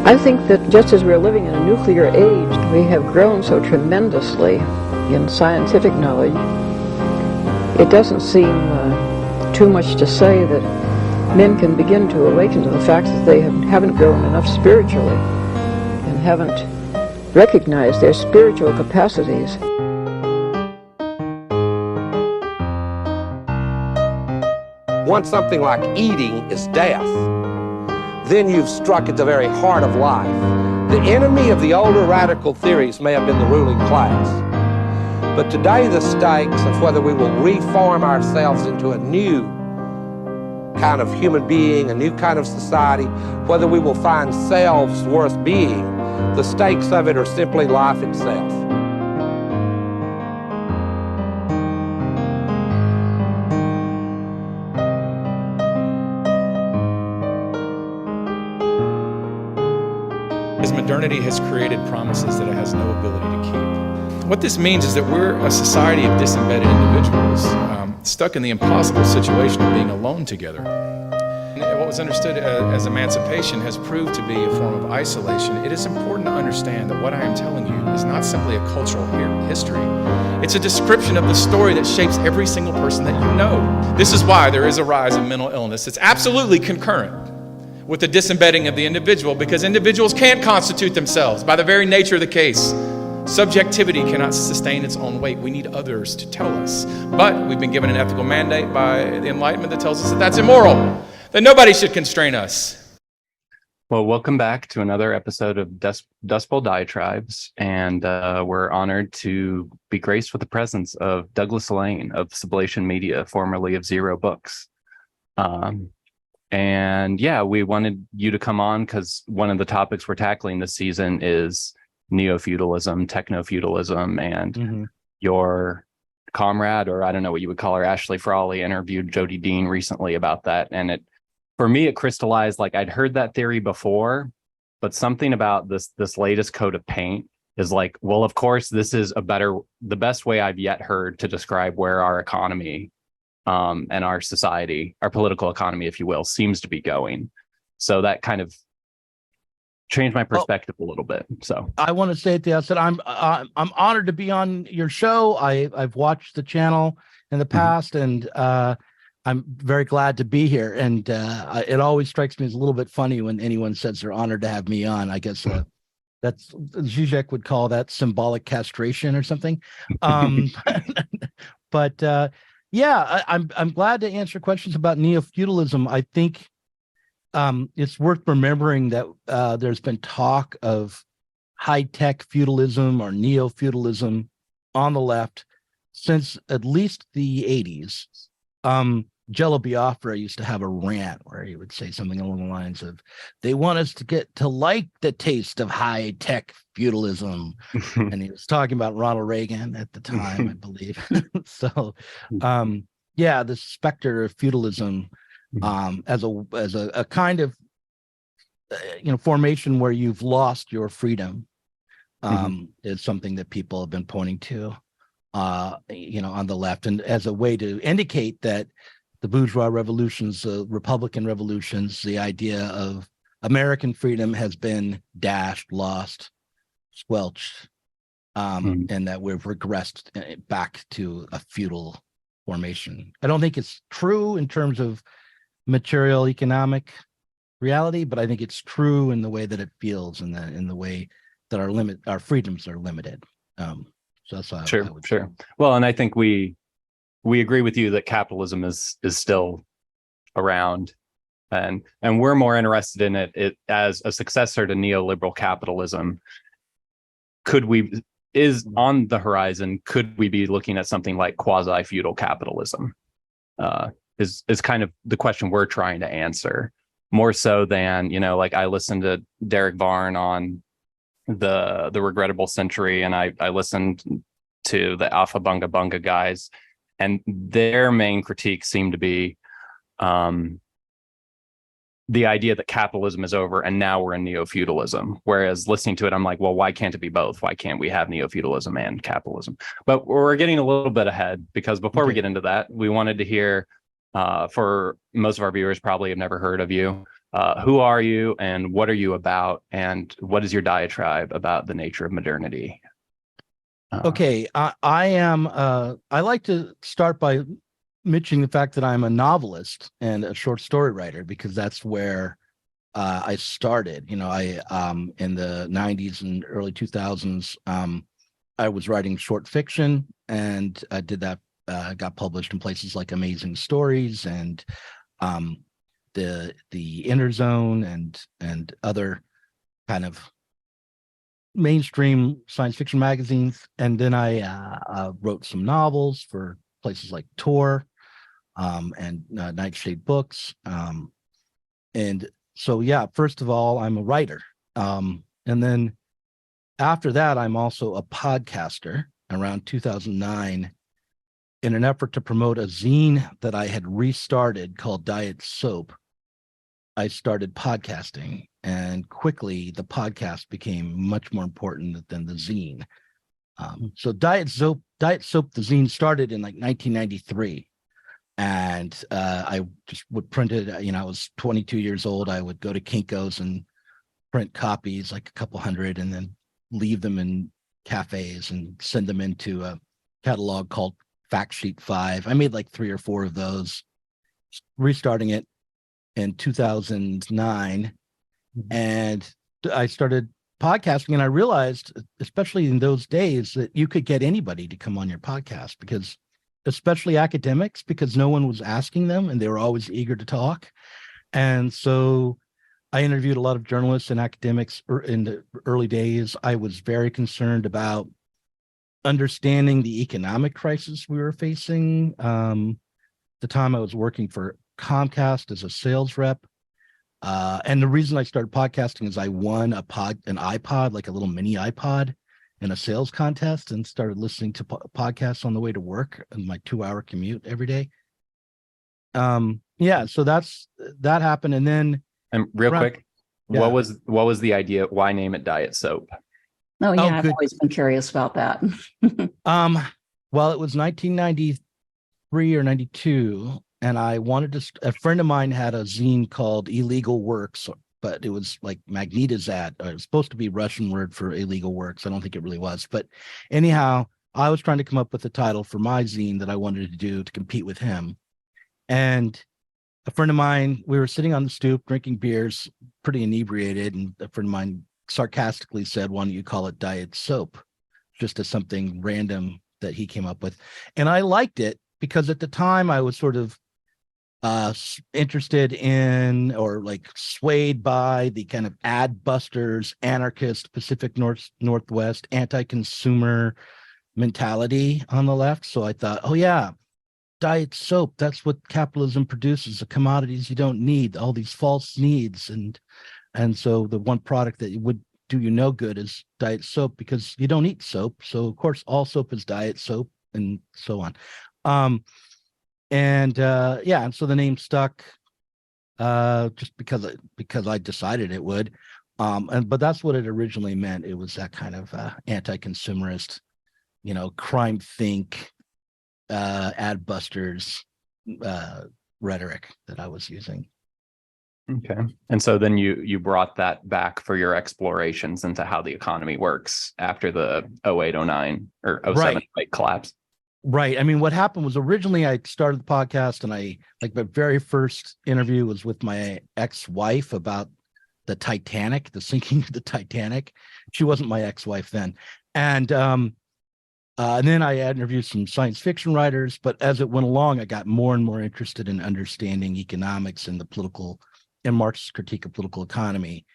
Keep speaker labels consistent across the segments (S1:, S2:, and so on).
S1: I think that just as we're living in a nuclear age, we have grown so tremendously in scientific knowledge, it doesn't seem too much to say that men can begin to awaken to the fact that they haven't grown enough spiritually and haven't recognized their spiritual capacities.
S2: Once something like eating is death, then you've struck at the very heart of life. The enemy of the older radical theories may have been the ruling class, but today the stakes of whether we will reform ourselves into a new kind of human being, a new kind of society, whether we will find selves worth being, the stakes of it are simply life itself.
S3: As modernity has created promises that it has no ability to keep. What this means is that we're a society of disembedded individuals, stuck in the impossible situation of being alone together. And what was understood as emancipation has proved to be a form of isolation. It is important to understand that what I am telling you is not simply a cultural history. It's a description of the story that shapes every single person that you know. This is why there is a rise in mental illness. It's absolutely concurrent with the disembedding of the individual, because individuals can't constitute themselves by the very nature of the case. Subjectivity cannot sustain its own weight. We need others to tell us. But we've been given an ethical mandate by the Enlightenment that tells us that that's immoral, that nobody should constrain us.
S4: Well, welcome back to another episode of Dustbowl Diatribes, and we're honored to be graced with the presence of Douglas Lain of Sublation Media, formerly of Zero Books. And yeah, we wanted you to come on because one of the topics we're tackling this season is neofeudalism, techno-feudalism, and your comrade, or I don't know what you would call her, Ashley Frawley, interviewed Jody Dean recently about that. And for me, it crystallized, like I'd heard that theory before, but something about this latest coat of paint is like, well, of course, this is the best way I've yet heard to describe where our economy and our society, our political economy, if you will, seems to be going. So that kind of changed my perspective a little bit. So
S5: I want to say at the outset, I'm honored to be on your show. I've watched the channel in the past, and I'm very glad to be here. And it always strikes me as a little bit funny when anyone says they're honored to have me on. I guess that's Zizek would call that symbolic castration or something. But yeah, I'm glad to answer questions about neofeudalism. I think it's worth remembering that there's been talk of high-tech feudalism or neo-feudalism on the left since at least the 80s. Jello Biafra used to have a rant where he would say something along the lines of, they want us to get to like the taste of high-tech feudalism. And he was talking about Ronald Reagan at the time, I believe. So, yeah, the specter of feudalism as a kind of formation where you've lost your freedom is something that people have been pointing to on the left, and as a way to indicate that the bourgeois revolutions, Republican revolutions, the idea of American freedom has been dashed, lost, squelched, and that we've regressed back to a feudal formation. I don't think it's true in terms of material economic reality, but I think it's true in the way that it feels, and in the way that our freedoms are limited. So that's how I would say.
S4: Well, and I think we agree with you that capitalism is still around, and we're more interested in it as a successor to neoliberal capitalism. Is on the horizon, could we be looking at something like quasi-feudal capitalism? Is kind of the question we're trying to answer, more so than, like I listened to Derek Varn on the Regrettable Century, and I listened to the Alpha Bunga Bunga guys, and their main critique seemed to be the idea that capitalism is over and now we're in neo-feudalism. Whereas listening to it, I'm like, well, why can't it be both? Why can't we have neo-feudalism and capitalism? But we're getting a little bit ahead, because before we get into that, we wanted to hear, for most of our viewers probably have never heard of you. Who are you, and what are you about, and what is your diatribe about the nature of modernity?
S5: Okay, I am. I like to start by mentioning the fact that I'm a novelist and a short story writer, because that's where I started. I in the '90s and early 2000s, I was writing short fiction, and I did that. Got published in places like Amazing Stories and the Inner Zone and other kind of mainstream science fiction magazines. And then I wrote some novels for places like Tor and Nightshade Books. And so, yeah, first of all, I'm a writer. And then after that, I'm also a podcaster. Around 2009, in an effort to promote a zine that I had restarted called Diet Soap, I started podcasting, and quickly the podcast became much more important than the zine. So Diet Soap, the zine started in like 1993. And I just would print it. I was 22 years old. I would go to Kinko's and print copies, like a couple hundred, and then leave them in cafes and send them into a catalog called Fact Sheet 5. I made like 3 or 4 of those, restarting it in 2009. And I started podcasting, and I realized, especially in those days, that you could get anybody to come on your podcast, because especially academics, because no one was asking them and they were always eager to talk. And so I interviewed a lot of journalists and academics in the early days. I was very concerned about understanding the economic crisis we were facing. The time I was working for Comcast as a sales rep. And the reason I started podcasting is I won an iPod, like a little mini iPod, in a sales contest, and started listening to podcasts on the way to work in my 2-hour commute every day. Yeah, so that happened. And then
S4: real quick,
S5: yeah.
S4: what was the idea? Why name it Diet Soap?
S6: Oh, yeah, I've
S5: good.
S6: always been curious about that.
S5: Well, it was 1993 or 92, and I wanted to. A friend of mine had a zine called Illegal Works, but it was like Magnitizat. It was supposed to be Russian word for illegal works. I don't think it really was. But anyhow, I was trying to come up with a title for my zine that I wanted to do to compete with him. And a friend of mine, we were sitting on the stoop drinking beers, pretty inebriated, and a friend of mine sarcastically said, "Why don't you call it Diet Soap?" Just as something random that he came up with. And I liked it because at the time I was sort of interested in, or like swayed by, the kind of ad busters, anarchist, Pacific Northwest, anti-consumer mentality on the left. So I thought, oh yeah, Diet Soap, that's what capitalism produces, the commodities you don't need, all these false needs. And so the one product that would do you no good is Diet Soap, because you don't eat soap. So of course all soap is Diet Soap, and so on. And so the name stuck just because I decided it would. But that's what it originally meant. It was that kind of anti-consumerist, crime think, ad busters rhetoric that I was using.
S4: Okay. And so then you brought that back for your explorations into how the economy works after the 08, 09 or 07
S5: Right.
S4: collapse.
S5: Right. I mean, what happened was, originally I started the podcast, and my very first interview was with my ex-wife about the Titanic, the sinking of the Titanic. She wasn't my ex-wife then. And then I interviewed some science fiction writers, but as it went along, I got more and more interested in understanding economics and the political and Marx's critique of political economy.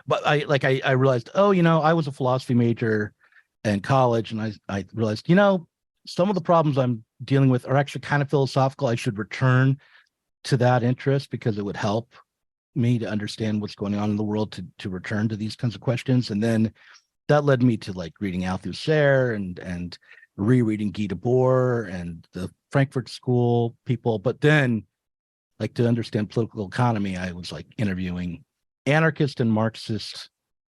S5: But I realized, I was a philosophy major in college, and I realized, some of the problems I'm dealing with are actually kind of philosophical. I should return to that interest, because it would help me to understand what's going on in the world, to return to these kinds of questions. And then that led me to like reading Althusser and rereading Guy Debord and the Frankfurt School people. But then, like, to understand political economy, I was like interviewing anarchist and Marxist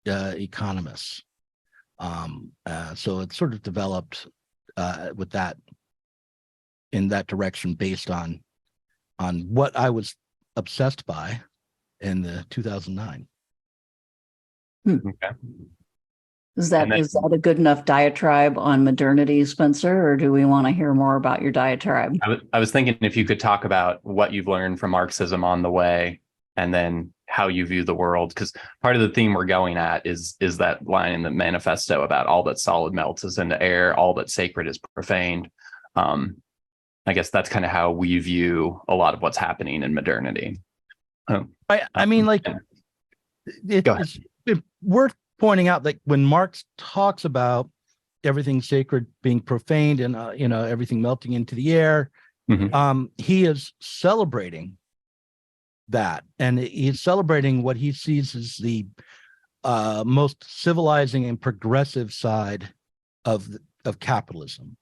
S5: economists. So it sort of developed with that, in that direction, based on what I was obsessed by, in the 2009.
S4: Okay.
S6: Is that a good enough diatribe on modernity, Spencer, or do we want to hear more about your diatribe?
S4: I was thinking if you could talk about what you've learned from Marxism on the way, and then how you view the world, because part of the theme we're going at is that line in the manifesto about all that solid melts is into air, all that sacred is profaned. I guess that's kind of how we view a lot of what's happening in modernity.
S5: I mean, like, it's worth pointing out that when Marx talks about everything sacred being profaned and everything melting into the air, he is celebrating that, and he's celebrating what he sees as the most civilizing and progressive side of capitalism.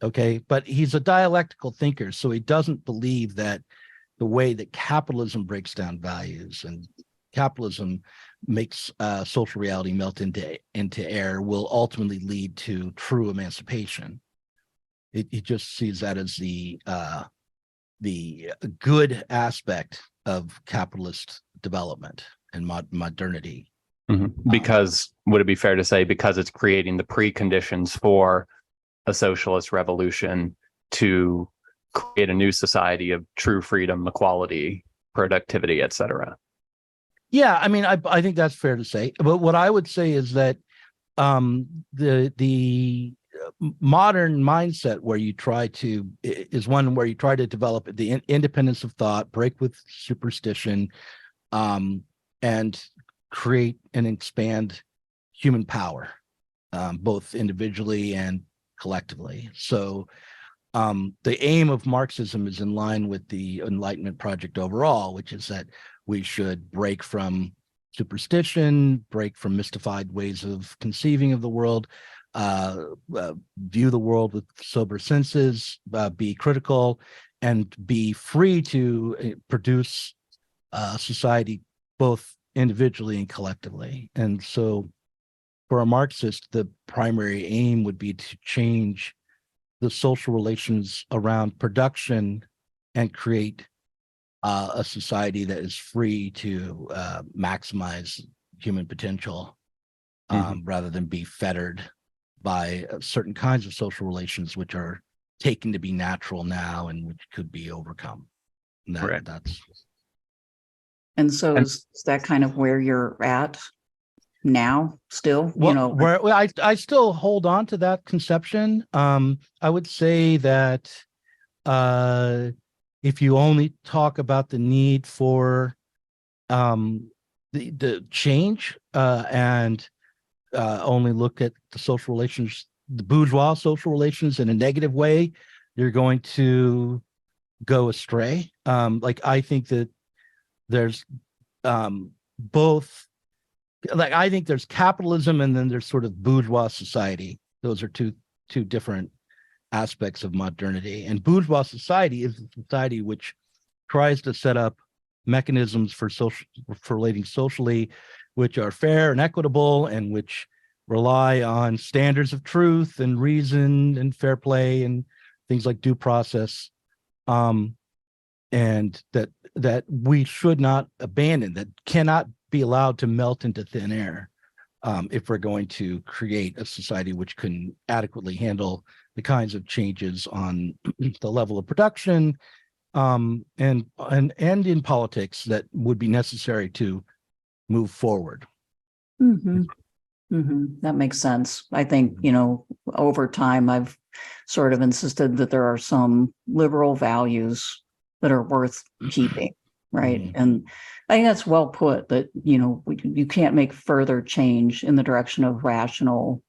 S5: Okay, but he's a dialectical thinker, so he doesn't believe that the way that capitalism breaks down values and capitalism makes social reality melt into air will ultimately lead to true emancipation. He just sees that as the good aspect of capitalist development and modernity.
S4: Because would it be fair to say because it's creating the preconditions for a socialist revolution to create a new society of true freedom, equality, productivity, etc.?
S5: Yeah, I mean, I think that's fair to say. But what I would say is that the modern mindset is one where you try to develop the independence of thought, break with superstition, and create and expand human power, both individually and collectively. So the aim of Marxism is in line with the Enlightenment project overall, which is that we should break from superstition, break from mystified ways of conceiving of the world, view the world with sober senses, be critical, and be free to produce society both individually and collectively. And so for a Marxist, the primary aim would be to change the social relations around production and create a society that is free to maximize human potential rather than be fettered by certain kinds of social relations which are taken to be natural now and which could be overcome.
S6: And so is that kind of where you're at now still?
S5: Well, I still hold on to that conception. I would say that if you only talk about the need for the change and only look at the social relations, the bourgeois social relations in a negative way, you're going to go astray. I think that there's both. I think there's capitalism and then there's sort of bourgeois society. Those are two different aspects of modernity. And bourgeois society is a society which tries to set up mechanisms for relating socially, which are fair and equitable and which rely on standards of truth and reason and fair play and things like due process, and that we should not abandon, that cannot be allowed to melt into thin air if we're going to create a society which can adequately handle the kinds of changes on the level of production and in politics that would be necessary to move forward.
S6: That makes sense. I think, over time, I've sort of insisted that there are some liberal values that are worth keeping, right? And I think that's well put, that, you can't make further change in the direction of rational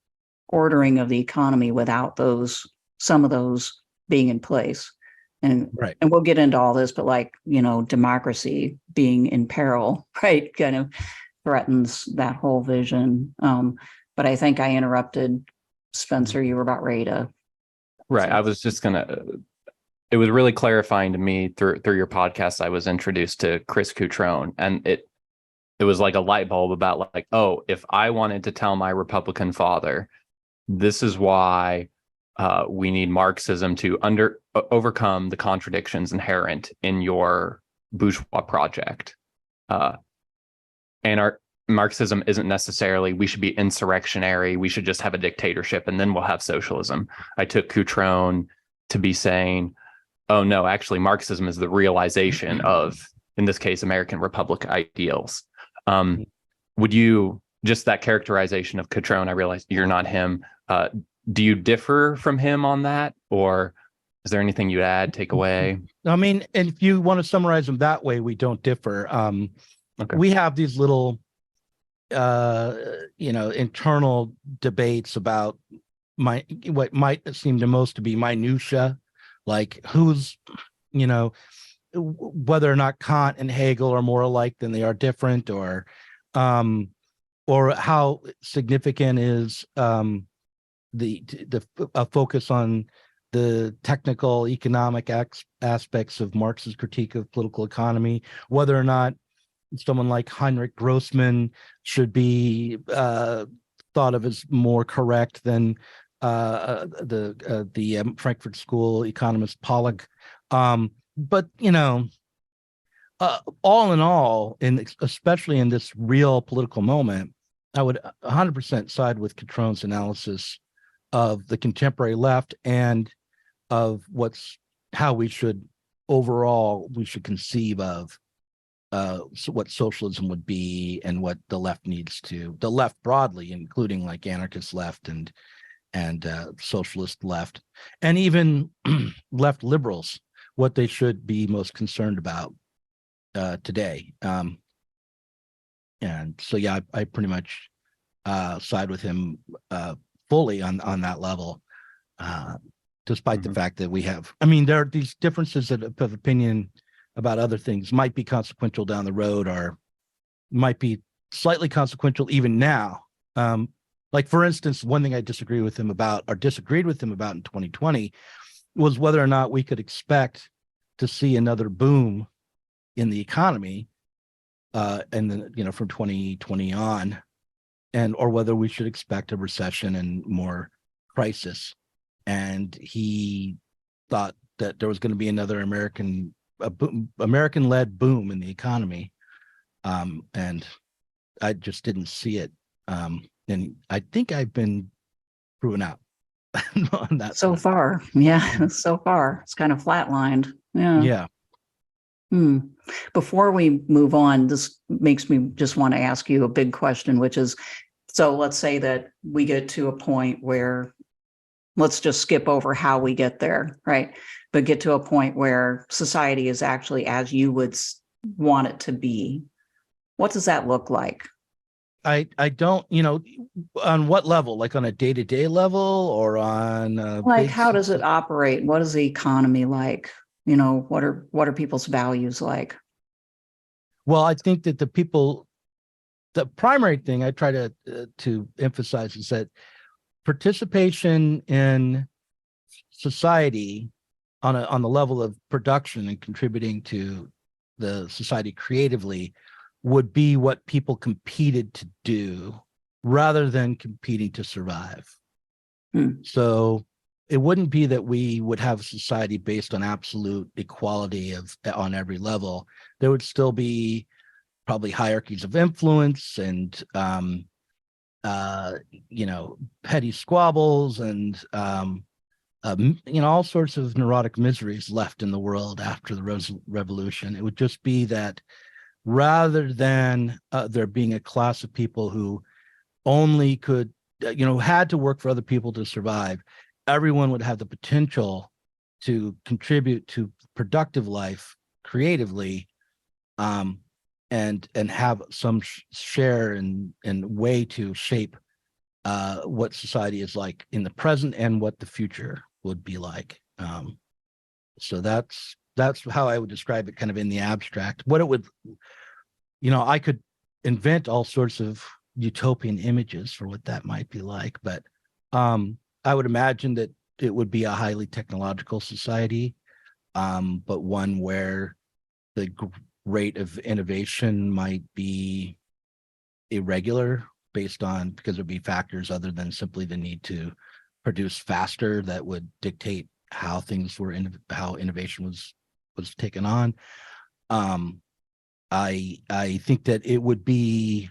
S6: ordering of the economy without some of those being in place. And we'll get into all this, but democracy being in peril, right, kind of threatens that whole vision. But I think I interrupted Spencer. You were about ready to.
S4: Right. I was just it was really clarifying to me through your podcast. I was introduced to Chris Cutrone, and it was like a light bulb about if I wanted to tell my Republican father, this is why we need Marxism to overcome the contradictions inherent in your bourgeois project. uh, Marxism isn't necessarily we should be insurrectionary, we should just have a dictatorship and then we'll have socialism. I took Coutron to be saying, oh no, actually Marxism is the realization of, in this case, American Republic ideals. Would you, just that characterization of Coutron, I realize you're not him, do you differ from him on that, or is there anything you add, take away?
S5: I mean, and if you want to summarize them that way, we don't differ.
S4: Okay.
S5: We have these little internal debates about what might seem to most to be minutia, like who's, whether or not Kant and Hegel are more alike than they are different, or how significant is the focus on the technical economic aspects of Marx's critique of political economy, whether or not someone like Heinrich Grossman should be thought of as more correct than the Frankfurt School economist Pollock. But all in all, especially in this real political moment, I would 100% side with Coutron's analysis of the contemporary left and of how we should conceive of what socialism would be, and what the left the left broadly, including like anarchist left and socialist left, and even left liberals, what they should be most concerned about today. And so, yeah, I pretty much side with him fully on that level, despite the fact that there are these differences of opinion about other things might be consequential down the road, or might be slightly consequential even now. Like, for instance, one thing I disagreed with him about in 2020 was whether or not we could expect to see another boom in the economy, and then, from 2020 on, or whether we should expect a recession and more crisis. And he thought that there was going to be another American-led boom in the economy, and I just didn't see it. And I think I've been proven out on that.
S6: So far, yeah, so far it's kind of flatlined. Yeah.
S5: Yeah.
S6: Before we move on, this makes me just want to ask you a big question, which is, so let's say that we get to a point where, let's just skip over how we get there, right? But get to a point where society is actually as you would want it to be. What does that look like?
S5: I don't, on what level? Like on a day-to-day level, or on
S6: how does it operate? What is the economy like? What are people's values like?
S5: Well, I think that the primary thing I try to emphasize is that participation in society on the level of production and contributing to the society creatively would be what people competed to do, rather than competing to survive. So it wouldn't be that we would have a society based on absolute equality on every level. There would still be probably hierarchies of influence and petty squabbles and all sorts of neurotic miseries left in the world after the revolution. It would just be that rather than there being a class of people who only could, had to work for other people to survive, everyone would have the potential to contribute to productive life creatively, and have some share and way to shape what society is like in the present and what the future would be like. So that's how I would describe it, kind of in the abstract. What it would, I could invent all sorts of utopian images for what that might be like, but I would imagine that it would be a highly technological society, but one where the rate of innovation might be irregular because there'd be factors other than simply the need to produce faster that would dictate how things were how innovation was taken on. I think that it would be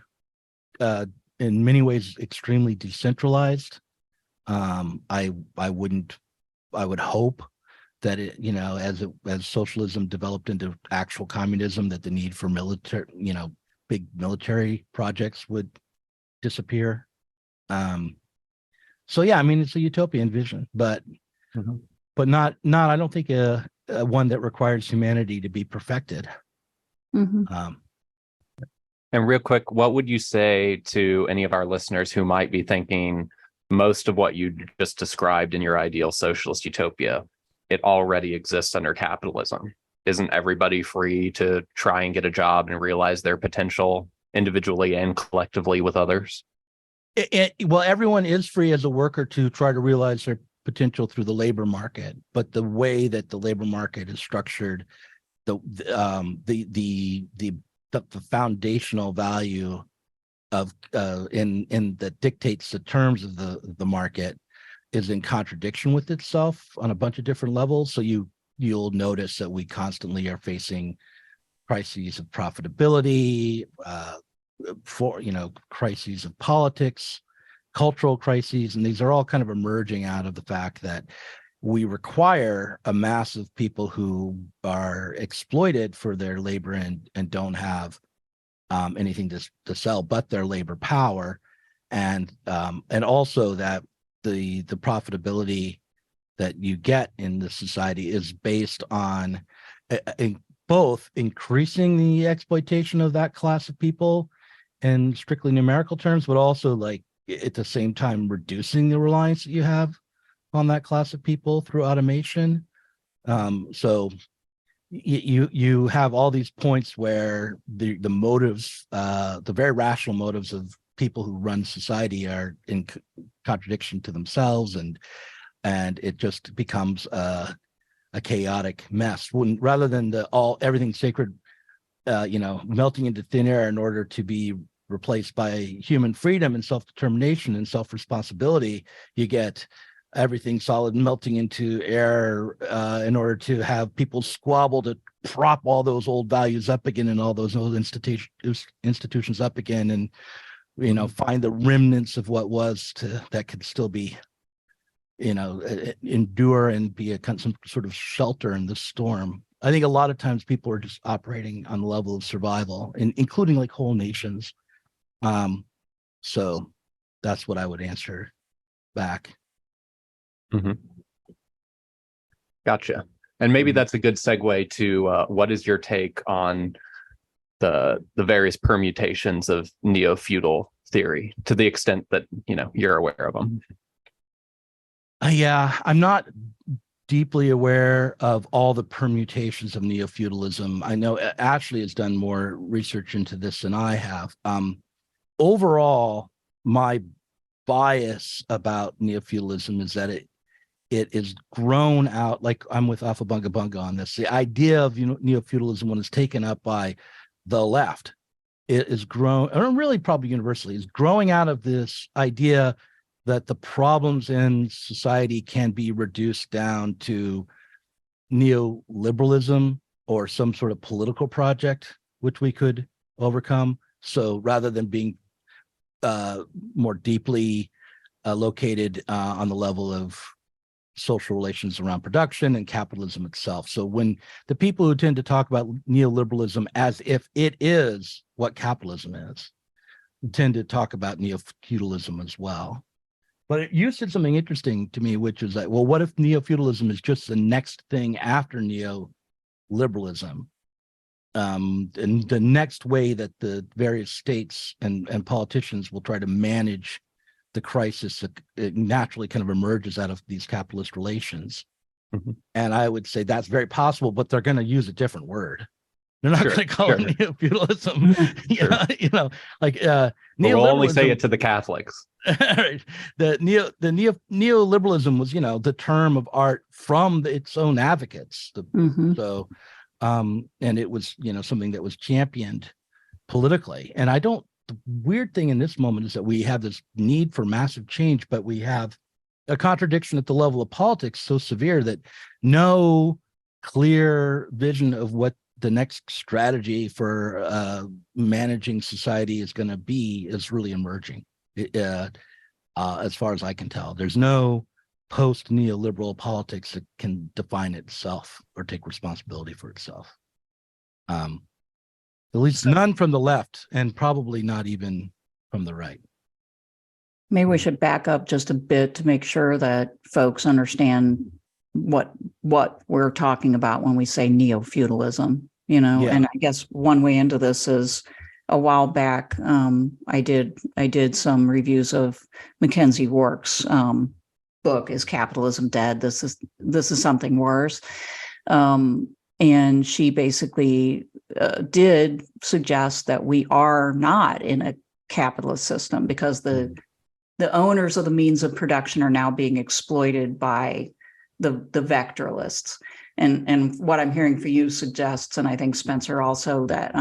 S5: in many ways extremely decentralized. I would hope that it, as socialism developed into actual communism, that the need for military, big military projects would disappear. So yeah, I mean, it's a utopian vision, but not I don't think a one that requires humanity to be perfected.
S4: And real quick, what would you say to any of our listeners who might be thinking most of what you just described in your ideal socialist utopia, it already exists under capitalism? Isn't everybody free to try and get a job and realize their potential individually and collectively with others?
S5: Well, everyone is free as a worker to try to realize their potential through the labor market, but the way that the labor market is structured, the foundational value of in that dictates the terms of the market is in contradiction with itself on a bunch of different levels. So you'll notice that we constantly are facing crises of profitability, crises of politics, cultural crises, and these are all kind of emerging out of the fact that we require a mass of people who are exploited for their labor and don't have anything to sell but their labor power, and also that the profitability that you get in the society is based on both increasing the exploitation of that class of people in strictly numerical terms, but also like at the same time reducing the reliance that you have on that class of people through automation. So you have all these points where the motives, the very rational motives of people who run society are in contradiction to themselves, and it just becomes a chaotic mess. Rather than everything sacred, melting into thin air in order to be replaced by human freedom and self-determination and self-responsibility, you get everything solid melting into air in order to have people squabble to prop all those old values up again and all those old institutions up again, and find the remnants of what was that could still be endure and be some sort of shelter in the storm. I think a lot of times people are just operating on the level of survival, including like whole nations. So that's what I would answer back.
S4: Gotcha. And maybe that's a good segue to what is your take on the various permutations of neofeudal theory, to the extent that you're aware of them?
S5: Yeah, I'm not deeply aware of all the permutations of neofeudalism. I know Ashley has done more research into this than I have. Overall, my bias about neofeudalism is that it is grown out, like I'm with Alpha Bunga Bunga on this. The idea of neofeudalism, when it's taken up by the left, it is grown, or really probably universally, is growing out of this idea that the problems in society can be reduced down to neoliberalism or some sort of political project which we could overcome. So rather than being more deeply located on the level of social relations around production and capitalism itself. So when the people who tend to talk about neoliberalism as if it is what capitalism is, tend to talk about neofeudalism as well. But you said something interesting to me, which is like, well, what if neofeudalism is just the next thing after neoliberalism? And the next way that the various states and politicians will try to manage the crisis that it naturally kind of emerges out of these capitalist relations. And I would say that's very possible, but they're going to use a different word. They're not going to call it neofeudalism.
S4: We'll only say it to the Catholics.
S5: Right. The neoliberalism was, the term of art from its own advocates. So, and it was, something that was championed politically. And the weird thing in this moment is that we have this need for massive change, but we have a contradiction at the level of politics so severe that no clear vision of what the next strategy for managing society is going to be is really emerging. As far as I can tell, there's no post neoliberal politics that can define itself or take responsibility for itself. At least none from the left, and probably not even from the right.
S6: Maybe we should back up just a bit to make sure that folks understand what we're talking about when we say neo-feudalism, you know.
S5: Yeah.
S6: And I guess one way into this is a while back, I did some reviews of Mackenzie Wark's book, Is Capitalism Dead? This is something worse. And she basically did suggest that we are not in a capitalist system because the owners of the means of production are now being exploited by the vectorialists. And what I'm hearing for you suggests, and I think Spencer also, that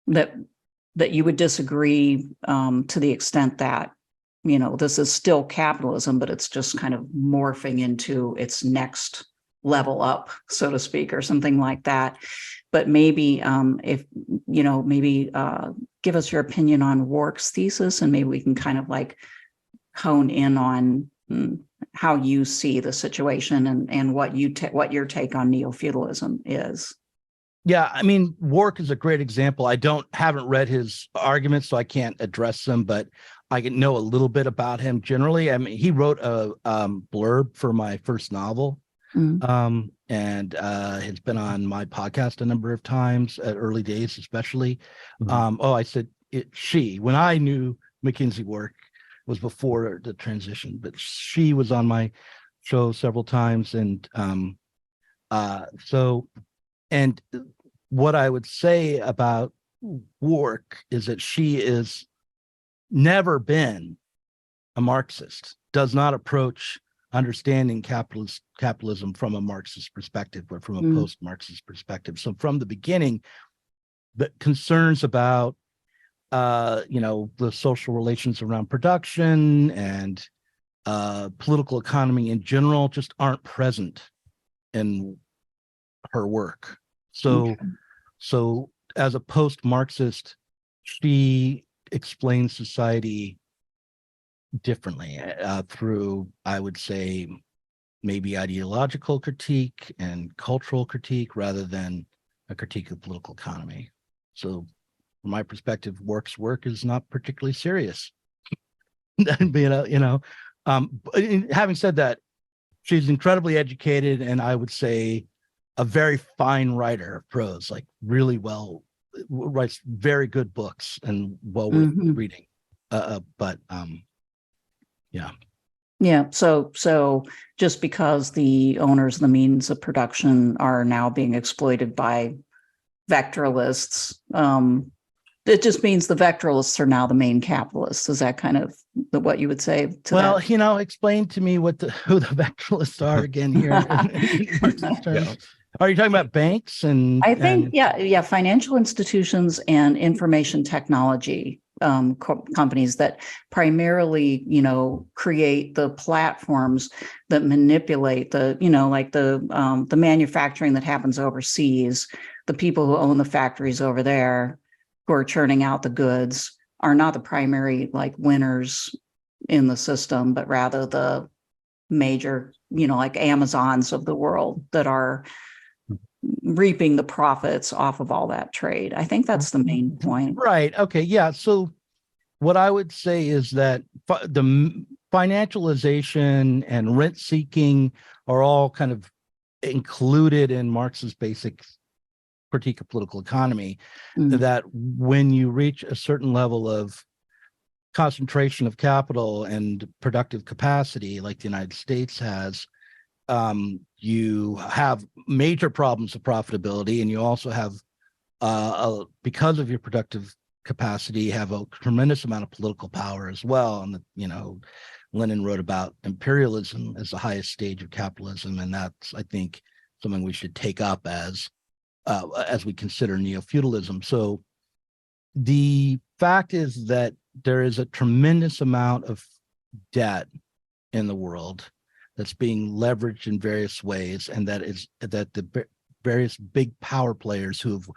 S6: that you would disagree to the extent that, you know, this is still capitalism, but it's just kind of morphing into its next level up, so to speak, or something like that. But maybe if, you know, maybe give us your opinion on Wark's thesis, and maybe we can kind of like hone in on how you see the situation and what your take on neo-feudalism is.
S5: Yeah, I mean, Wark is a great example. Haven't read his arguments, so I can't address them, but I can know a little bit about him generally. I mean, he wrote a blurb for my first novel, and has been on my podcast a number of times at early days, especially. I said she, when I knew Mackenzie Wark was before the transition, but she was on my show several times. And and what I would say about Wark is that she is never been a Marxist, does not approach understanding capitalism from a Marxist perspective, but from a post-Marxist perspective. So from the beginning, the concerns about the social relations around production and political economy in general just aren't present in her work. So as a post-Marxist, she explains society differently through, I would say, maybe ideological critique and cultural critique rather than a critique of political economy. So from my perspective, Wark's work is not particularly serious. Having said that, she's incredibly educated, and I would say a very fine writer of prose, like really well, writes very good books and well worth reading.
S6: Yeah. So just because the owners of the means of production are now being exploited by vectorialists, it just means the vectorialists are now the main capitalists. Is that kind of what you would say to that?
S5: Well, explain to me who the vectorialists are again here. In Marxist terms. Are you talking about banks and? I think,
S6: financial institutions and information technology companies that primarily, create the platforms that manipulate the manufacturing that happens overseas. The people who own the factories over there, who are churning out the goods, are not the primary winners in the system, but rather the major, like Amazons of the world that are reaping the profits off of all that trade. I think that's the main point.
S5: Right. Okay. Yeah. So what I would say is that the financialization and rent seeking are all kind of included in Marx's basic critique of political economy, that when you reach a certain level of concentration of capital and productive capacity like the United States has, you have major problems of profitability, and you also have, because of your productive capacity, have a tremendous amount of political power as well. And Lenin wrote about imperialism as the highest stage of capitalism, and that's, I think, something we should take up as we consider neo-feudalism. So the fact is that there is a tremendous amount of debt in the world that's being leveraged in various ways, and that the various big power players who have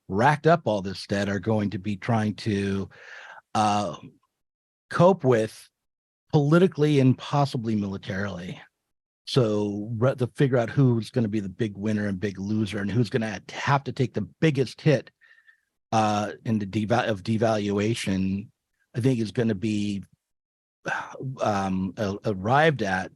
S5: racked up all this debt are going to be trying to cope with politically and possibly militarily. So to figure out who's going to be the big winner and big loser, and who's going to have to take the biggest hit in the devaluation, I think is going to be arrived at,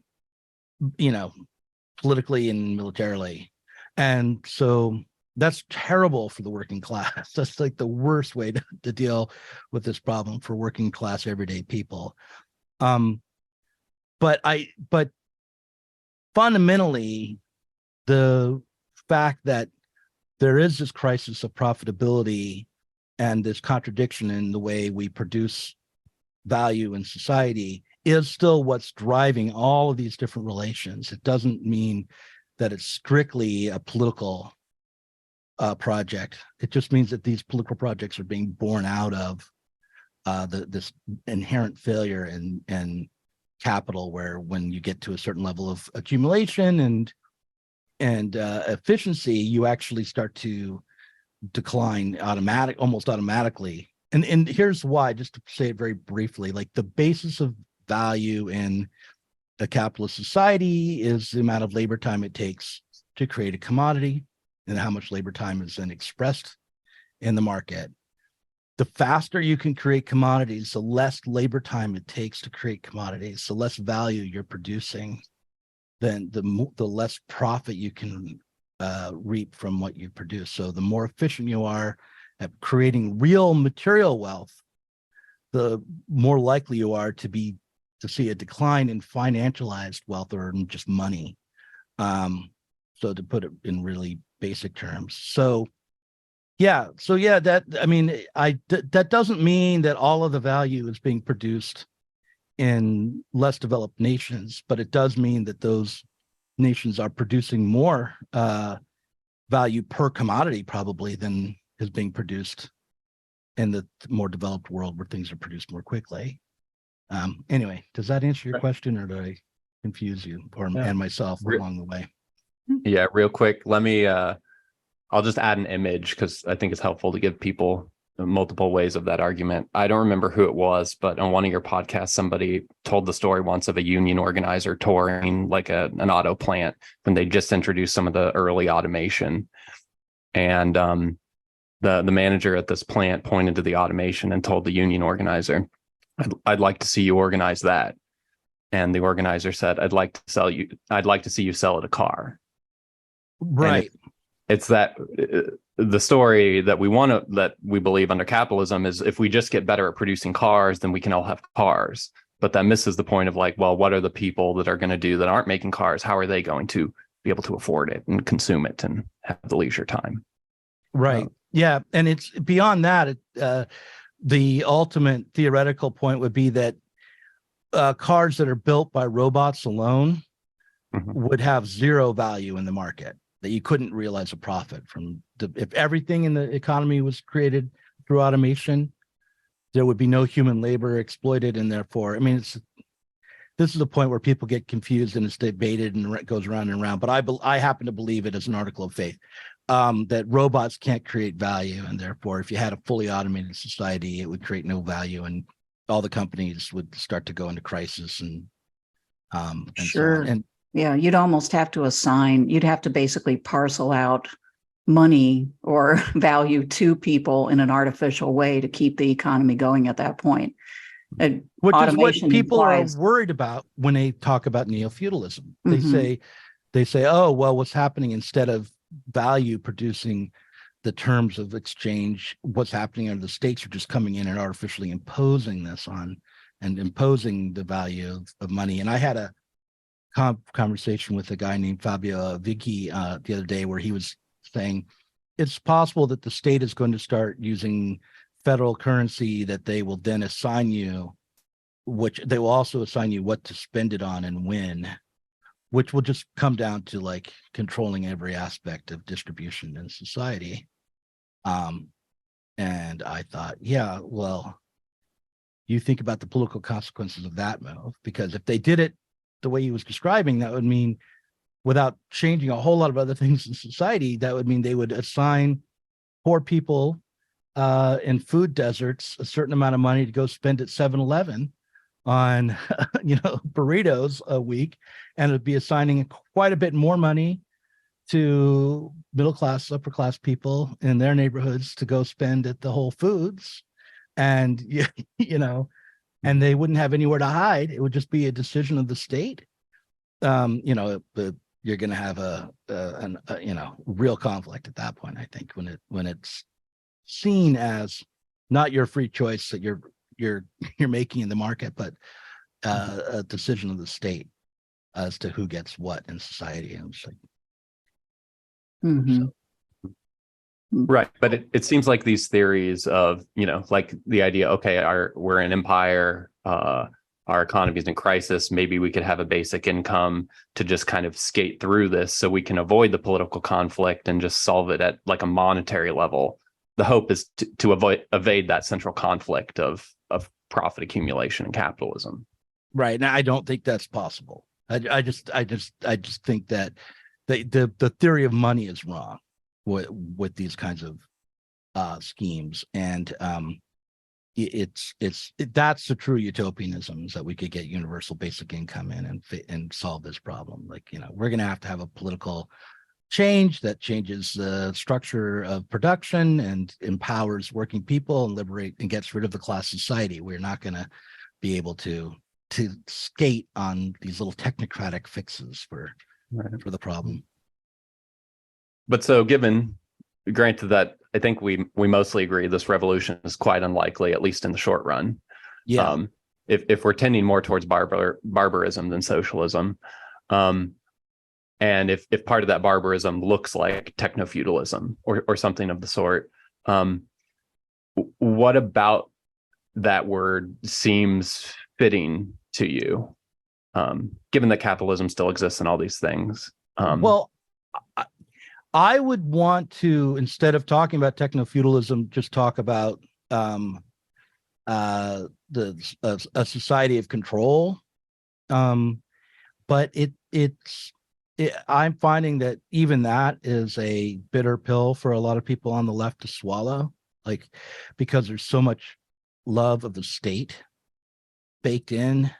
S5: politically and militarily. And so that's terrible for the working class. That's like the worst way to deal with this problem for working class everyday people. But fundamentally, the fact that there is this crisis of profitability and this contradiction in the way we produce value in society is still what's driving all of these different relations. It doesn't mean that it's strictly a political project. It just means that these political projects are being born out of this inherent failure in capital, where when you get to a certain level of accumulation and efficiency, you actually start to decline almost automatically. And here's why, just to say it very briefly, like the basis of value in a capitalist society is the amount of labor time it takes to create a commodity and how much labor time is then expressed in the market. The faster you can create commodities, the less labor time it takes to create commodities, the less value you're producing, then the less profit you can reap from what you produce. So the more efficient you are at creating real material wealth, the more likely you are to see a decline in financialized wealth or in just money. So to put it in really basic terms. That doesn't mean that all of the value is being produced in less developed nations, but it does mean that those nations are producing more value per commodity probably than is being produced in the more developed world, where things are produced more quickly. Anyway, does that answer your question, or did I confuse you and myself along the way?
S4: Yeah, real quick, let me I'll just add an image because I think it's helpful to give people multiple ways of that argument. I don't remember who it was, but on one of your podcasts, somebody told the story once of a union organizer touring like an auto plant when they just introduced some of the early automation. And the manager at this plant pointed to the automation and told the union organizer, I'd like to see you organize that. And the organizer said, I'd like to see you sell it a car.
S5: Right.
S4: It's that the story that we believe under capitalism is if we just get better at producing cars, then we can all have cars. But that misses the point of like, well, what are the people that are going to do that aren't making cars? How are they going to be able to afford it and consume it and have the leisure time?
S5: Right. Yeah. And it's beyond that. The ultimate theoretical point would be that cars that are built by robots alone would have zero value in the market, that you couldn't realize a profit from. If everything in the economy was created through automation, there would be no human labor exploited, and therefore, this is a point where people get confused and it's debated and it goes round and round. But I happen to believe it as an article of faith, that robots can't create value, and therefore, if you had a fully automated society, it would create no value, and all the companies would start to go into crisis and
S6: sure.
S5: So on. And
S6: yeah, you'd almost have to basically parcel out money or value to people in an artificial way to keep the economy going at that point.
S5: Which is what people are worried about when they talk about neofeudalism. They say, oh, well, what's happening, instead of value producing the terms of exchange, what's happening are the states are just coming in and artificially imposing this on and imposing the value of money. And I had a conversation with a guy named Fabio Vicky the other day, where he was saying it's possible that the state is going to start using federal currency that they will then assign you, which they will also assign you what to spend it on and when, which will just come down to like controlling every aspect of distribution in society. And I thought, yeah, well, you think about the political consequences of that move, because if they did it the way he was describing, that would mean without changing a whole lot of other things in society, that would mean they would assign poor people in food deserts a certain amount of money to go spend at 7-Eleven on burritos a week, and it'd be assigning quite a bit more money to middle class, upper class people in their neighborhoods to go spend at the Whole Foods, and and they wouldn't have anywhere to hide. It would just be a decision of the state. You're going to have a real conflict at that point, I think, when it's seen as not your free choice that you're making in the market, but a decision of the state as to who gets what in society. And it's like,
S6: Mhm.
S4: Right. But it seems like these theories of, like the idea, okay, we're an empire, our economy is in crisis, maybe we could have a basic income to just kind of skate through this so we can avoid the political conflict and just solve it at like a monetary level. The hope is to evade that central conflict of profit accumulation and capitalism.
S5: right. Now, I don't think that's possible. I just think that the theory of money is wrong with these kinds of schemes, and that's the true utopianism, is that we could get universal basic income in and solve this problem. Like, we're going to have a political change that changes the structure of production and empowers working people and liberate and gets rid of the class society. We're not going to be able to skate on these little technocratic fixes for the problem.
S4: But so granted that I think we mostly agree this revolution is quite unlikely, at least in the short run.
S5: Yeah.
S4: If we're tending more towards barbarism than socialism, and if part of that barbarism looks like techno-feudalism or something of the sort, what about that word seems fitting to you, given that capitalism still exists and all these things?
S5: Well, I would want to, instead of talking about techno-feudalism, just talk about a society of control. But I'm finding that even that is a bitter pill for a lot of people on the left to swallow, like, because there's so much love of the state baked in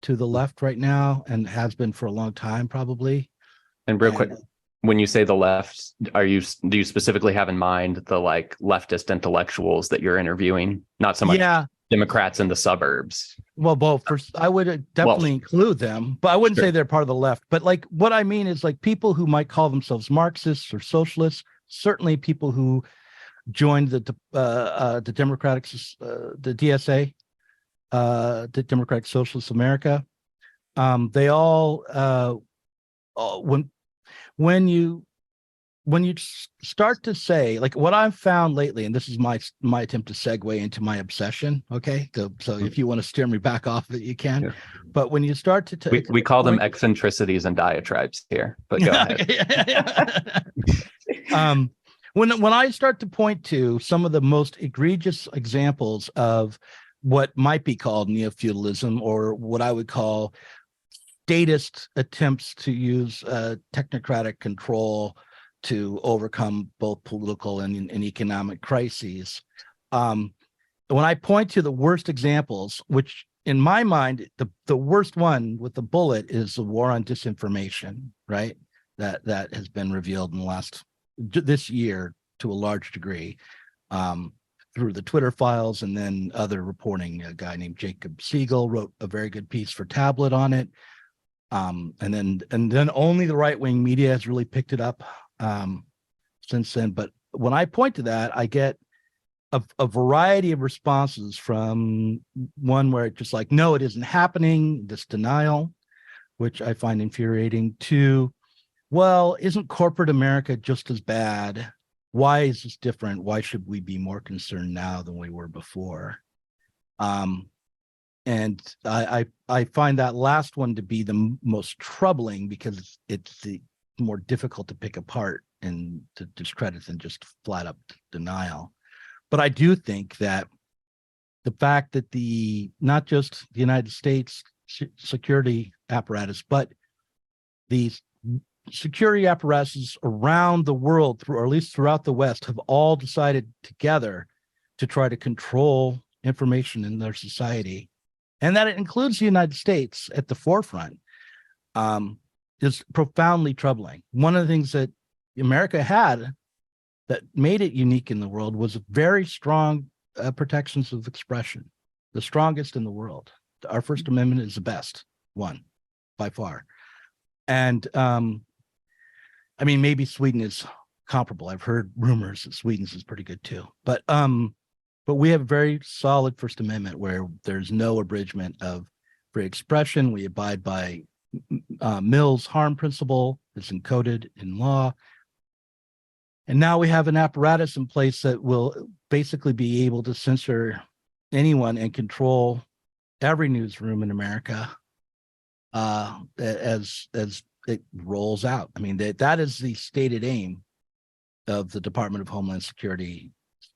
S5: to the left right now, and has been for a long time, probably.
S4: And real quick, when you say the left, do you specifically have in mind the like leftist intellectuals that you're interviewing? Not so much Democrats in the suburbs.
S5: Well, both. First, I would definitely include them, but I wouldn't say they're part of the left. But like, what I mean is like people who might call themselves Marxists or socialists. Certainly, people who joined the Democratic, the DSA, the Democratic Socialist America. They all when you start to say, like, what I've found lately, and this is my attempt to segue into my obsession. Okay, so if you want to steer me back off of it, you can. Yeah. But when you start to
S4: we call them eccentricities and diatribes here. But go ahead.
S5: When I start to point to some of the most egregious examples of what might be called neofeudalism, or what I would call statist attempts to use technocratic control to overcome both political and economic crises. When I point to the worst examples, which in my mind, the worst one with the bullet is the war on disinformation, right? That has been revealed in this year to a large degree through the Twitter files and then other reporting. A guy named Jacob Siegel wrote a very good piece for Tablet on it. And then only the right-wing media has really picked it up since then. But when I point to that, I get a variety of responses, from one where it's just like, no, it isn't happening, this denial, which I find infuriating, to, well, isn't corporate America just as bad? Why is this different? Why should we be more concerned now than we were before? And I find that last one to be the most troubling, because it's the more difficult to pick apart and to discredit than just flat up denial. But I do think that the fact that not just the United States security apparatus, but these security apparatuses around the world, or at least throughout the West, have all decided together to try to control information in their society, and that it includes the United States at the forefront, is profoundly troubling. One of the things that America had that made it unique in the world was very strong protections of expression, the strongest in the world. Our First Amendment is the best one by far. And I mean, maybe Sweden is comparable. I've heard rumors that Sweden's is pretty good too. But we have a very solid First Amendment where there's no abridgment of free expression. We abide by Mill's harm principle. It's encoded in law. And now we have an apparatus in place that will basically be able to censor anyone and control every newsroom in America as it rolls out. I mean, that is the stated aim of the Department of Homeland Security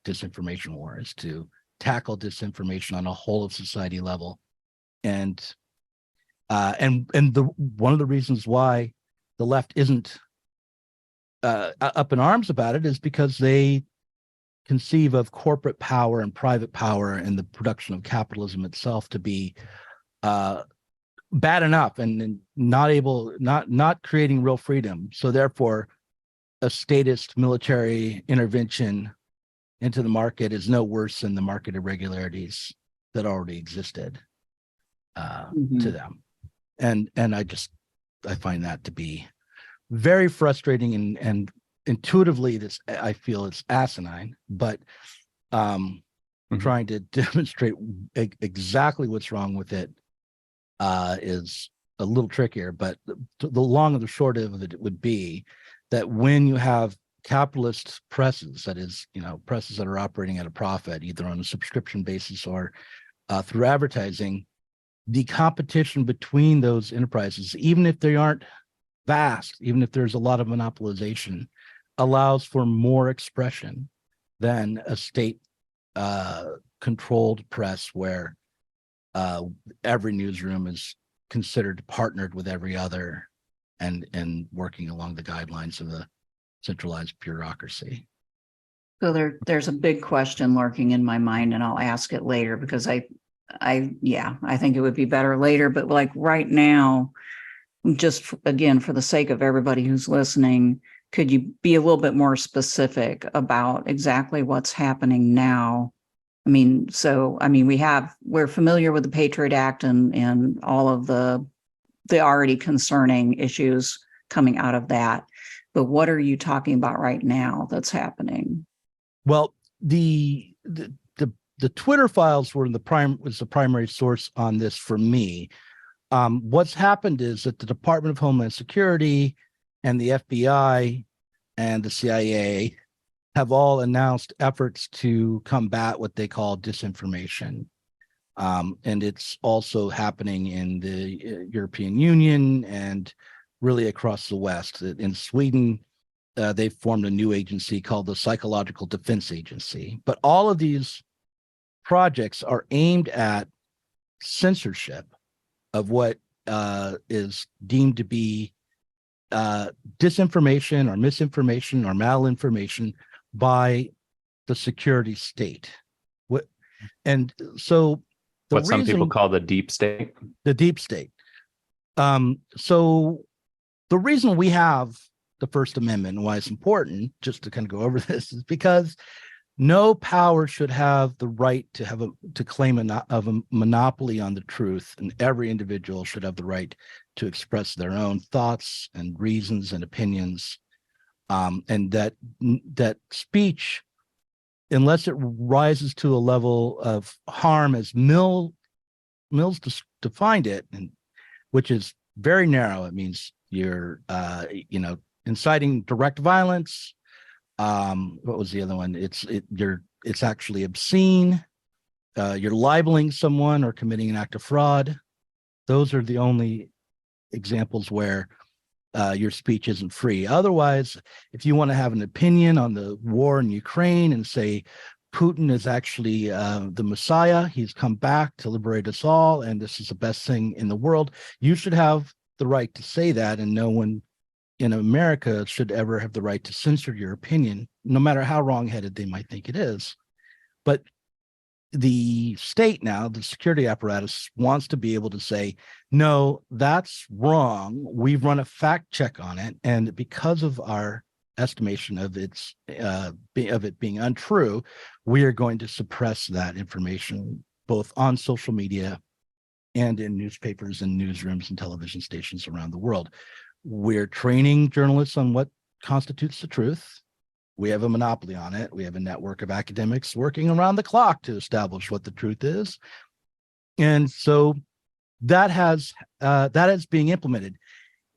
S5: disinformation war, is to tackle disinformation on a whole of society level. And one of the reasons why the left isn't up in arms about it is because they conceive of corporate power and private power and the production of capitalism itself to be bad enough and not creating real freedom. So therefore, a statist military intervention into the market is no worse than the market irregularities that already existed to them. And I find that to be very frustrating and intuitively I feel it's asinine, but trying to demonstrate exactly what's wrong with it is a little trickier. But the long and the short of it would be that when you have capitalist presses, that is, presses that are operating at a profit, either on a subscription basis or through advertising, the competition between those enterprises, even if they aren't vast, even if there's a lot of monopolization, allows for more expression than a state controlled press where every newsroom is considered partnered with every other and working along the guidelines of the centralized bureaucracy.
S6: So there's a big question lurking in my mind, and I'll ask it later because I think it would be better later. But like right now, just again, for the sake of everybody who's listening, could you be a little bit more specific about exactly what's happening now? We're familiar with the Patriot Act and all of the already concerning issues coming out of that. But what are you talking about right now that's happening?
S5: Well, the Twitter files was the primary source on this for me. What's happened is that the Department of Homeland Security and the FBI and the CIA have all announced efforts to combat what they call disinformation. And it's also happening in the European Union and really across the West. In Sweden, they've formed a new agency called the Psychological Defense Agency. But all of these projects are aimed at censorship of what is deemed to be disinformation or misinformation or malinformation by the security state. And so
S4: what some people call the deep state.
S5: The deep state. So the reason we have the First Amendment and why it's important, just to kind of go over this, is because no power should have the right to claim a monopoly on the truth, and every individual should have the right to express their own thoughts and reasons and opinions, and that speech, unless it rises to a level of harm as Mills defined it, and which is very narrow. It means you're inciting direct violence. What was the other one? It's actually obscene. You're libeling someone or committing an act of fraud. Those are the only examples where your speech isn't free. Otherwise, if you want to have an opinion on the war in Ukraine and say Putin is actually the Messiah, he's come back to liberate us all, and this is the best thing in the world, you should have the right to say that, and no one in America should ever have the right to censor your opinion, no matter how wrong-headed they might think it is. But the state now, the security apparatus, wants to be able to say, no, that's wrong. We've run a fact check on it, and because of our estimation of it being untrue, we are going to suppress that information both on social media and in newspapers and newsrooms and television stations around the world. We're training journalists on what constitutes the truth. We have a monopoly on it. We have a network of academics working around the clock to establish what the truth is. And so that is being implemented.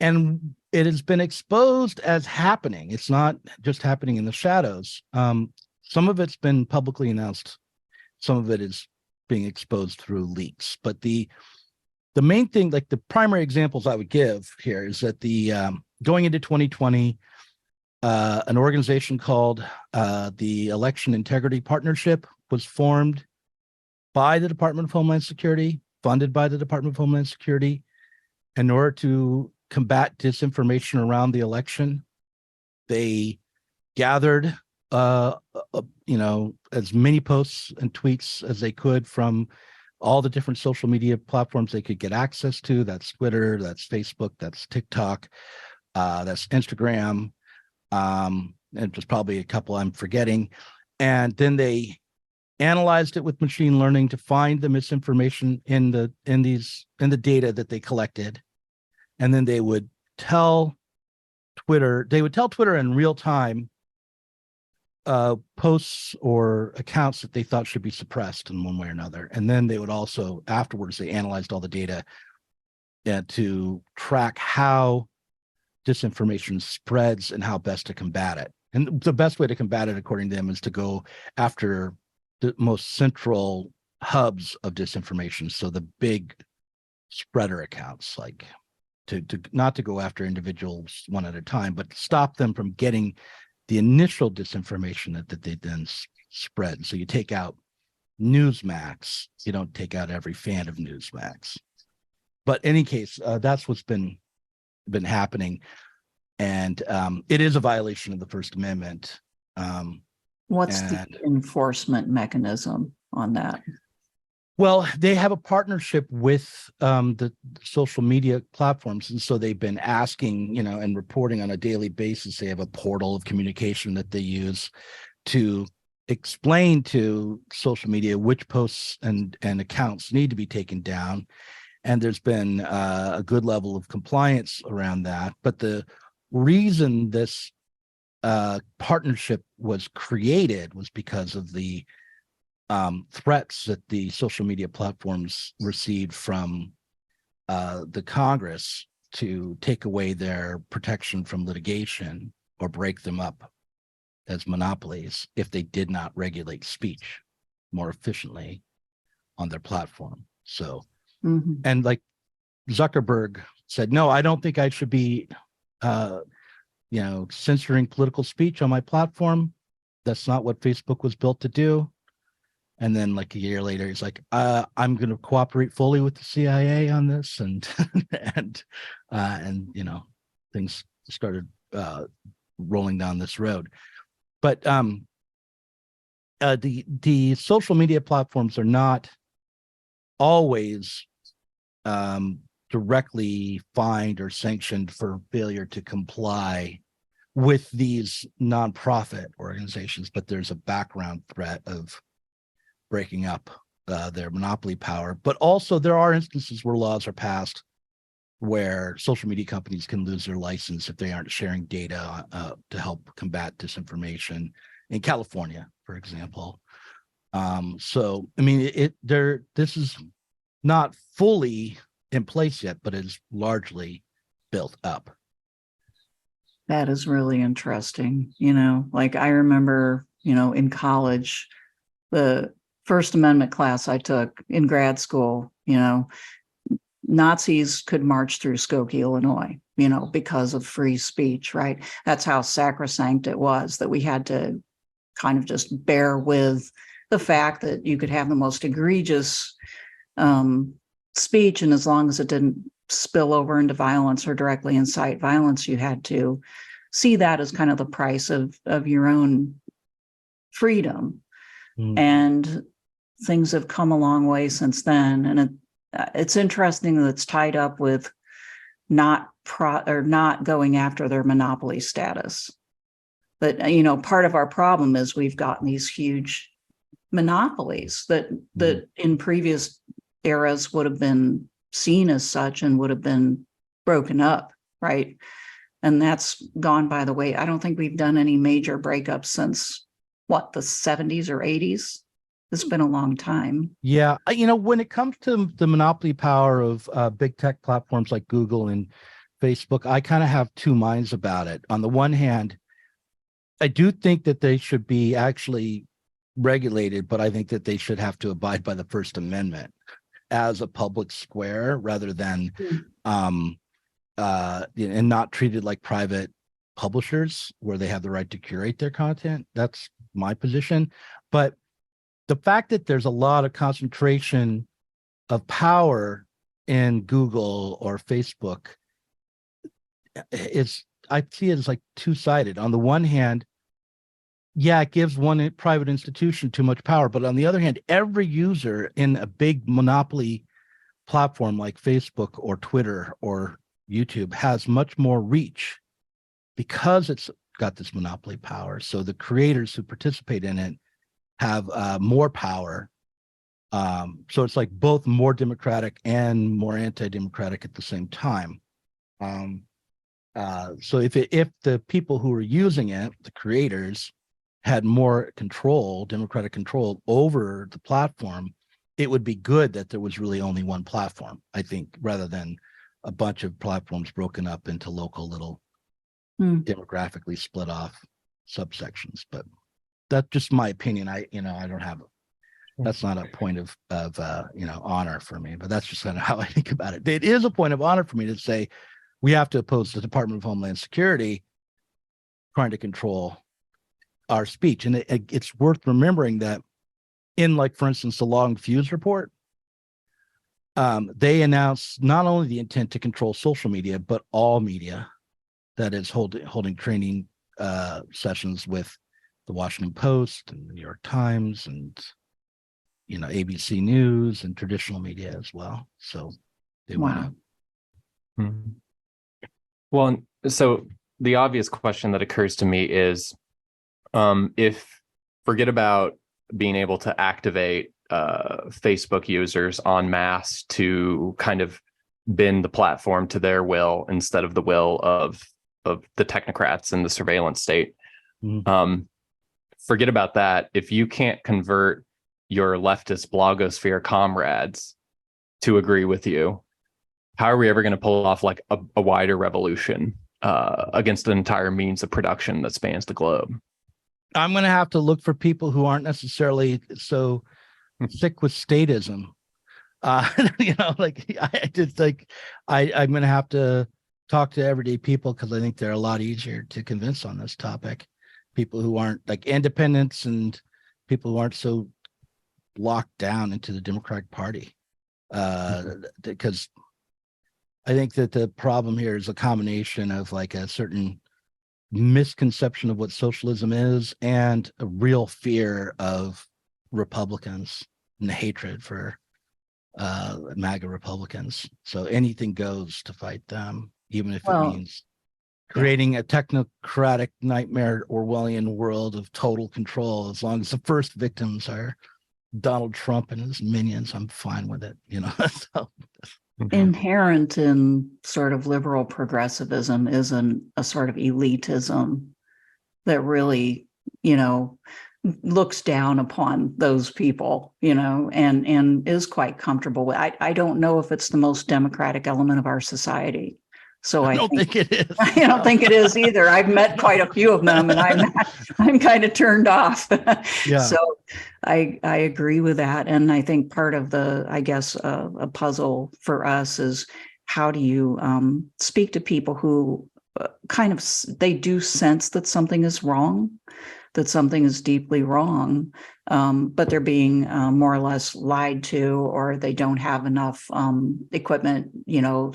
S5: And it has been exposed as happening. It's not just happening in the shadows. Some of it's been publicly announced. Some of it is being exposed through leaks. But the main thing, like the primary examples I would give here, is that going into 2020, an organization called the Election Integrity Partnership was formed by the Department of Homeland Security, funded by the Department of Homeland Security, in order to combat disinformation around the election. They gathered, as many posts and tweets as they could from all the different social media platforms they could get access to. That's Twitter, that's Facebook, that's TikTok, that's Instagram, and there's probably a couple I'm forgetting. And then they analyzed it with machine learning to find the misinformation in the data that they collected. And then they would tell Twitter in real time posts or accounts that they thought should be suppressed in one way or another. And then they would also, afterwards, they analyzed all the data to track how disinformation spreads and how best to combat it. And the best way to combat it, according to them, is to go after the most central hubs of disinformation. So the big spreader accounts, like to not to go after individuals one at a time, but stop them from getting the initial disinformation that they then spread. So you take out Newsmax. You don't take out every fan of Newsmax. But in any case, that's what's been happening. And it is a violation of the First Amendment.
S6: What's the enforcement mechanism on that?
S5: Well, they have a partnership with the social media platforms. And so they've been asking, and reporting on a daily basis. They have a portal of communication that they use to explain to social media which posts and accounts need to be taken down. And there's been a good level of compliance around that. But the reason this partnership was created was because of the threats that the social media platforms received from the Congress to take away their protection from litigation or break them up as monopolies if they did not regulate speech more efficiently on their platform. So, and like Zuckerberg said, no, I don't think I should be, censoring political speech on my platform. That's not what Facebook was built to do. And then like a year later, he's like, I'm going to cooperate fully with the CIA on this. And, things started rolling down this road. But the social media platforms are not always directly fined or sanctioned for failure to comply with these nonprofit organizations, but there's a background threat of breaking up their monopoly power. But also there are instances where laws are passed where social media companies can lose their license if they aren't sharing data to help combat disinformation in California, for example. So, I mean, this is not fully in place yet, but it's largely built up.
S6: That is really interesting. Like I remember, in college, the First Amendment class I took in grad school, Nazis could march through Skokie, Illinois, because of free speech, right? That's how sacrosanct it was, that we had to kind of just bear with the fact that you could have the most egregious speech, and as long as it didn't spill over into violence or directly incite violence, you had to see that as kind of the price of your own freedom. And things have come a long way since then. And it's interesting that it's tied up with not going after their monopoly status. But, part of our problem is we've gotten these huge monopolies that in previous eras would have been seen as such and would have been broken up, right? And that's gone by the way. I don't think we've done any major breakups since the 70s or 80s. It's been a long time.
S5: Yeah. When it comes to the monopoly power of big tech platforms like Google and Facebook, I kind of have two minds about it. On the one hand, I do think that they should be actually regulated, but I think that they should have to abide by the First Amendment as a public square rather than and not treated like private publishers where they have the right to curate their content. That's my position. But the fact that there's a lot of concentration of power in Google or Facebook I see it as like two-sided. On the one hand, yeah, it gives one private institution too much power. But on the other hand, every user in a big monopoly platform like Facebook or Twitter or YouTube has much more reach because it's got this monopoly power. So the creators who participate in it have more power. So it's like both more democratic and more anti-democratic at the same time. So if the people who are using it, the creators, had more control, democratic control over the platform, it would be good that there was really only one platform, I think, rather than a bunch of platforms broken up into local little demographically split off subsections. But that's just my opinion. I don't have that's not a point of honor for me, but that's just kind of how I think about it. It is a point of honor for me to say we have to oppose the Department of Homeland Security trying to control our speech. And it's worth remembering that in, like, for instance, the Long Fuse report, they announced not only the intent to control social media, but all media, that is holding training sessions with the Washington Post and the New York Times and, ABC News and traditional media as well. So they want to.
S4: Well, so the obvious question that occurs to me is, if forget about being able to activate Facebook users en masse to kind of bend the platform to their will instead of the will of the technocrats and the surveillance state. Forget about that. If you can't convert your leftist blogosphere comrades to agree with you, how are we ever going to pull off like a wider revolution against an entire means of production that spans the globe?
S5: I'm going to have to look for people who aren't necessarily so sick with statism. I'm going to have to talk to everyday people because I think they're a lot easier to convince on this topic. People who aren't like independents and people who aren't so locked down into the Democratic Party. Because I think that the problem here is a combination of like a certain misconception of what socialism is and a real fear of Republicans and hatred for MAGA Republicans. So anything goes to fight them, even if it means creating a technocratic nightmare Orwellian world of total control. As long as the first victims are Donald Trump and his minions, I'm fine with it. So.
S6: Inherent in sort of liberal progressivism is a sort of elitism that really, looks down upon those people, and is quite comfortable with. I don't know if it's the most democratic element of our society. So I don't think it is. I don't think it is either. I've met quite a few of them, and I'm kind of turned off. Yeah. So I agree with that, and I think part of a puzzle for us is how do you speak to people who they do sense that something is wrong, that something is deeply wrong, but they're being more or less lied to, or they don't have enough equipment,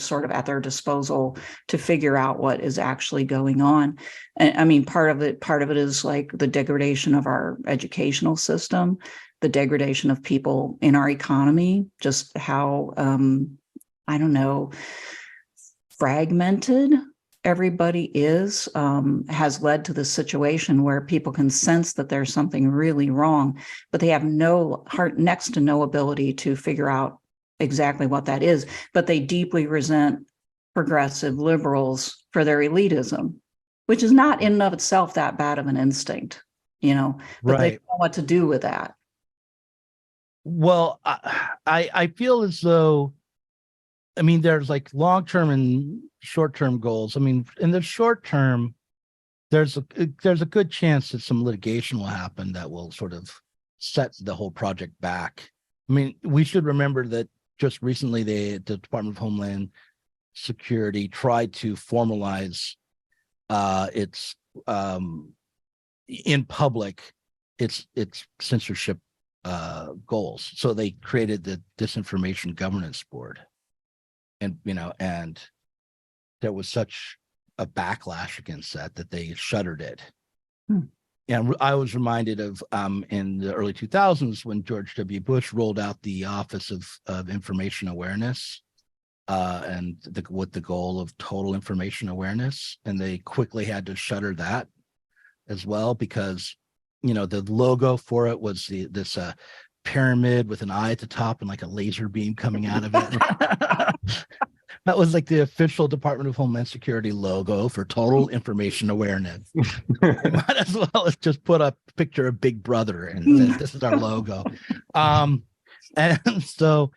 S6: sort of at their disposal to figure out what is actually going on. And I mean, part of it is like the degradation of our educational system, the degradation of people in our economy, just how, I don't know, fragmented everybody is, has led to this situation where people can sense that there's something really wrong, but they have next to no ability to figure out exactly what that is. But they deeply resent progressive liberals for their elitism, which is not in and of itself that bad of an instinct, but they don't know what to do with that.
S5: Well, I feel as though, I mean, there's like long-term and short-term goals. I mean, in the short term, there's a good chance that some litigation will happen that will sort of set the whole project back. I mean, we should remember that just recently the Department of Homeland Security tried to formalize its in public its censorship goals. So they created the Disinformation Governance Board. And there was such a backlash against that they shuttered it. And I was reminded of in the early 2000s when George W. Bush rolled out the Office of Information Awareness, and with the goal of total information awareness, and they quickly had to shutter that as well because the logo for it was this pyramid with an eye at the top and like a laser beam coming out of it. That was like the official Department of Homeland Security logo for total information awareness. You might as well as just put a picture of Big Brother and say, this is our logo. And so,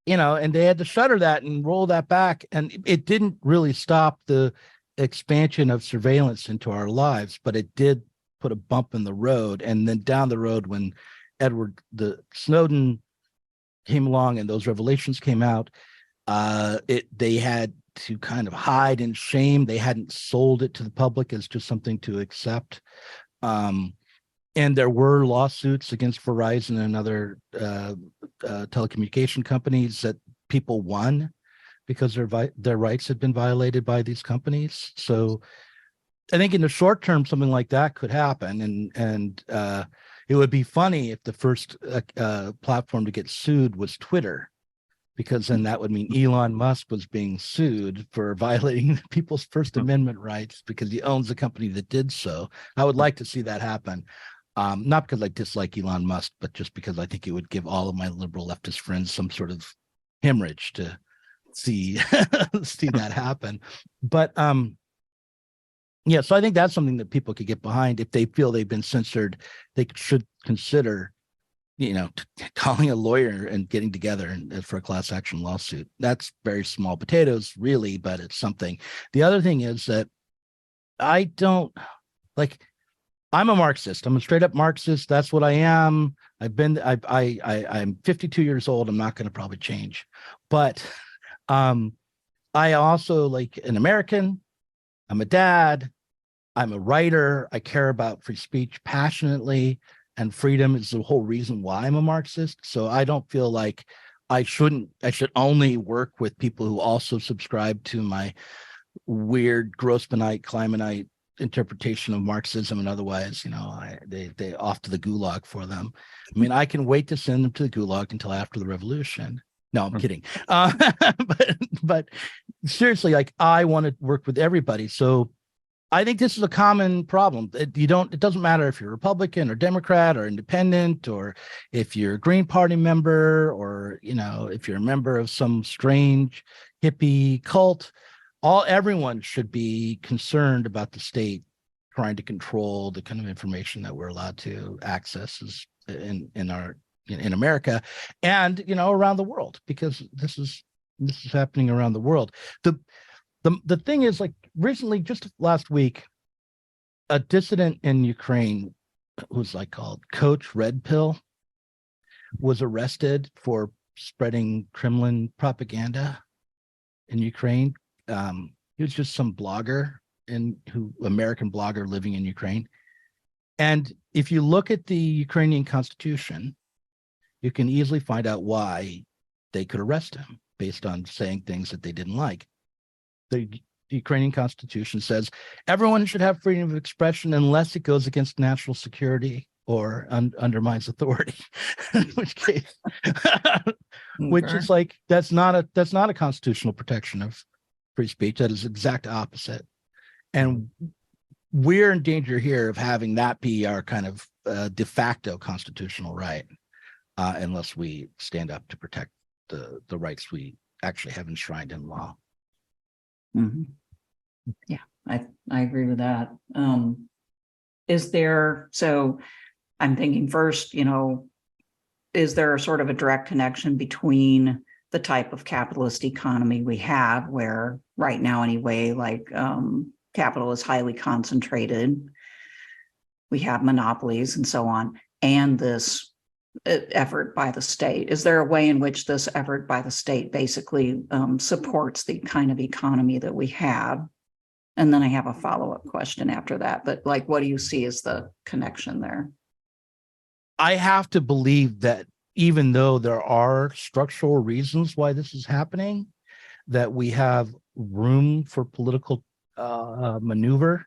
S5: and they had to shutter that and roll that back. And it didn't really stop the expansion of surveillance into our lives, but it did put a bump in the road. And then down the road, when the Snowden came along and those revelations came out, they had to kind of hide in shame. They hadn't sold it to the public as just something to accept. And there were lawsuits against Verizon and other telecommunication companies that people won because their rights had been violated by these companies. So I think in the short term, something like that could happen. And it would be funny if the first platform to get sued was Twitter, because then that would mean Elon Musk was being sued for violating people's First Amendment rights because he owns the company that did so. I would like to see that happen. Not because I dislike Elon Musk, but just because I think it would give all of my liberal leftist friends some sort of hemorrhage to see see that happen. But yeah, so I think that's something that people could get behind. If they feel they've been censored, they should consider calling a lawyer and getting together for a class action lawsuit. That's very small potatoes, really, but it's something. The other thing is that I'm a Marxist. I'm a straight up Marxist. That's what I am. I'm 52 years old. I'm not going to probably change, but I also like an American. I'm a dad. I'm a writer. I care about free speech passionately. And freedom is the whole reason why I'm a Marxist. So I don't feel like I should only work with people who also subscribe to my weird Grossmanite, Kleimanite interpretation of Marxism, and otherwise, they off to the gulag for them. I mean, I can wait to send them to the gulag until after the revolution. No, I'm kidding. But seriously, like I want to work with everybody. So I think this is a common problem. It doesn't matter if you're Republican or Democrat or independent, or if you're a Green Party member, or, if you're a member of some strange hippie cult. Everyone should be concerned about the state trying to control the kind of information that we're allowed to access in America and, around the world, because this is happening around the world. The thing is, like, recently, just last week, a dissident in Ukraine who's called Coach Red Pill was arrested for spreading Kremlin propaganda in Ukraine. He was just some blogger American blogger living in Ukraine. And if you look at the Ukrainian constitution, you can easily find out why they could arrest him based on saying things that they didn't like. The Ukrainian constitution says everyone should have freedom of expression unless it goes against national security or undermines authority. In which case, which is like that's not a constitutional protection of free speech. That is the exact opposite. And we're in danger here of having that be our kind of de facto constitutional right, unless we stand up to protect the rights we actually have enshrined in law.
S6: Mm-hmm. Yeah, I agree with that. Is there, so I'm thinking first, is there sort of a direct connection between the type of capitalist economy we have, where right now anyway, like capital is highly concentrated, we have monopolies and so on, and this effort by the state? Is there a way in which this effort by the state basically supports the kind of economy that we have? And then I have a follow-up question after that, but like, what do you see as the connection there?
S5: I have to believe that even though there are structural reasons why this is happening, that we have room for political maneuver,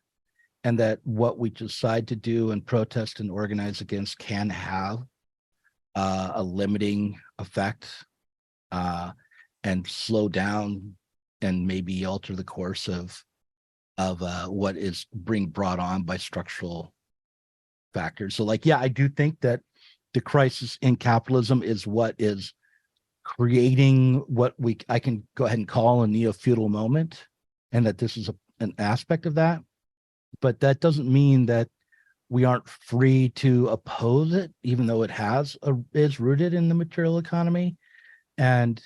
S5: and that what we decide to do and protest and organize against can have a limiting effect and slow down and maybe alter the course of what is being brought on by structural factors. So like, yeah, I do think that the crisis in capitalism is what is creating what I can go ahead and call a neo-feudal moment, and that this is an aspect of that. But that doesn't mean that we aren't free to oppose it, even though it is rooted in the material economy. And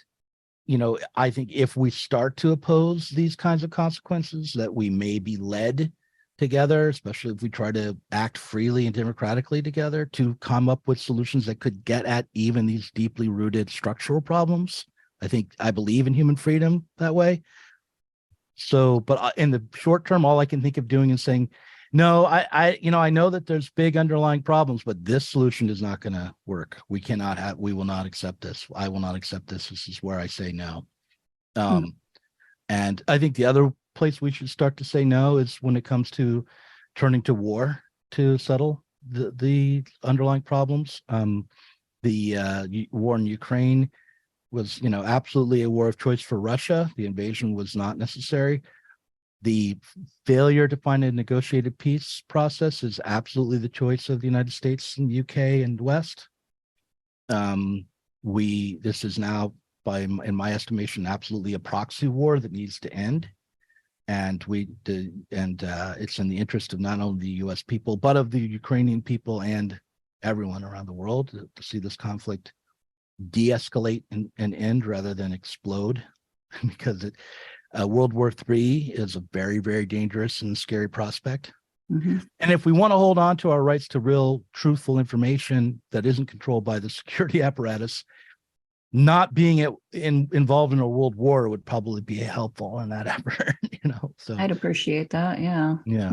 S5: I think if we start to oppose these kinds of consequences, that we may be led together, especially if we try to act freely and democratically together, to come up with solutions that could get at even these deeply rooted structural problems. I believe in human freedom that way. So, but in the short term, all I can think of doing is saying, no, I know that there's big underlying problems, but this solution is not going to work. We will not accept this. I will not accept this. This is where I say no. And I think the other place we should start to say no is when it comes to turning to war to settle the underlying problems. The war in Ukraine was, absolutely a war of choice for Russia. The invasion was not necessary. The failure to find a negotiated peace process is absolutely the choice of the United States and UK and West. This is now, in my estimation, absolutely a proxy war that needs to end. And it's in the interest of not only the US people, but of the Ukrainian people and everyone around the world to see this conflict de-escalate and end rather than explode, because World War III is a very, very dangerous and scary prospect. Mm-hmm. And if we want to hold on to our rights to real, truthful information that isn't controlled by the security apparatus, not being involved in a world war would probably be helpful in that effort. So
S6: I'd appreciate that. Yeah.
S5: Yeah.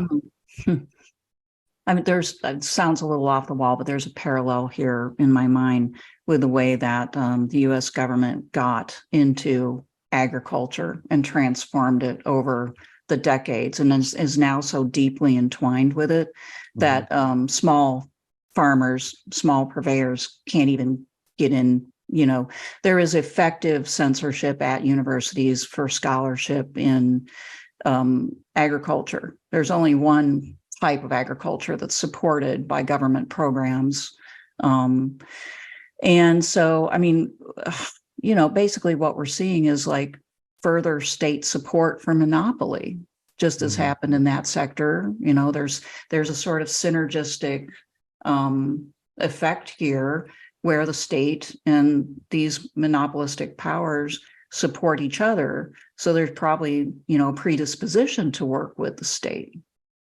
S6: I mean, it sounds a little off the wall, but there's a parallel here in my mind with the way that the U.S. government got into agriculture and transformed it over the decades, and is now so deeply entwined with it that small farmers, small purveyors can't even get in. There is effective censorship at universities for scholarship in agriculture. There's only one type of agriculture that's supported by government programs. And so, I mean, basically what we're seeing is like further state support for monopoly, just as happened in that sector. There's a sort of synergistic effect here where the state and these monopolistic powers support each other. So there's probably, a predisposition to work with the state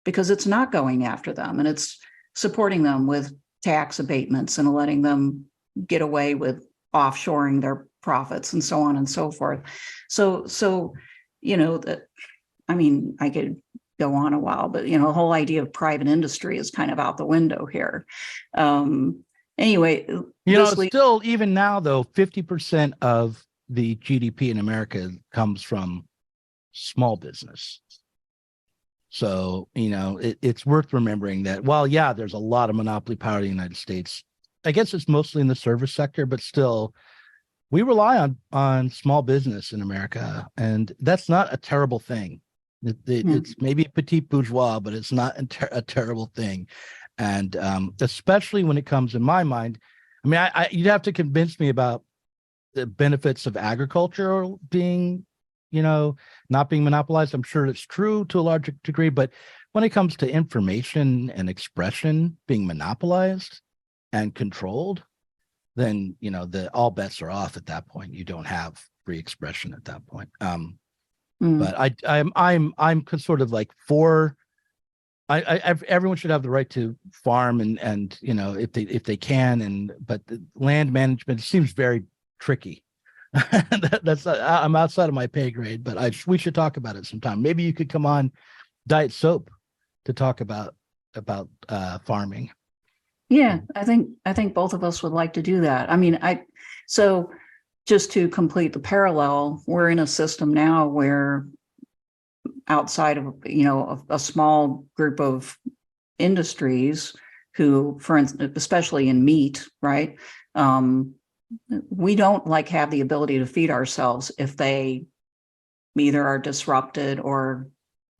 S6: because it's not going after them and it's supporting them with tax abatements and letting them get away with offshoring their profits and so on and so forth. So, that, I mean, I could go on a while, but the whole idea of private industry is kind of out the window here. Anyway,
S5: still, even now though, 50% of the GDP in America comes from small business. So, it's worth remembering that while, yeah, there's a lot of monopoly power in the United States, I guess it's mostly in the service sector, but still, we rely on small business in America, and that's not a terrible thing. It's maybe petite bourgeois, but it's not a terrible thing. And especially when it comes, in my mind, I mean, you'd have to convince me about the benefits of agriculture being, not being monopolized. I'm sure it's true to a large degree, but when it comes to information and expression being monopolized and controlled, then all bets are off at that point. You don't have free expression at that point. But I'm sort of like for. Everyone should have the right to farm and if they can, but the land management seems very tricky. I'm outside of my pay grade, but we should talk about it sometime. Maybe you could come on Diet Soap to talk about farming.
S6: Yeah, I think both of us would like to do that. I mean, so just to complete the parallel, we're in a system now where outside of a small group of industries who, for instance, especially in meat, right? We don't have the ability to feed ourselves if they either are disrupted or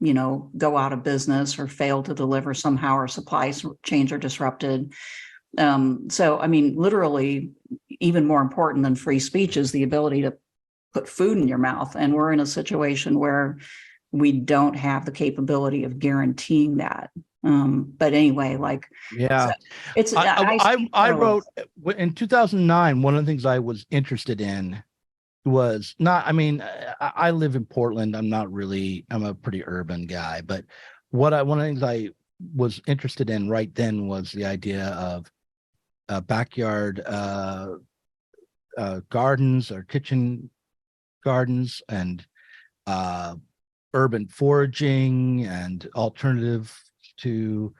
S6: go out of business or fail to deliver somehow, or supply chains are disrupted. So I mean, literally, even more important than free speech is the ability to put food in your mouth, and we're in a situation where we don't have the capability of guaranteeing that. But anyway,
S5: yeah,
S6: it's
S5: I wrote in 2009. One of the things I was interested in was not. I mean, I live in Portland. I'm a pretty urban guy, but one of the things I was interested in right then was the idea of backyard gardens or kitchen gardens and urban foraging and alternative to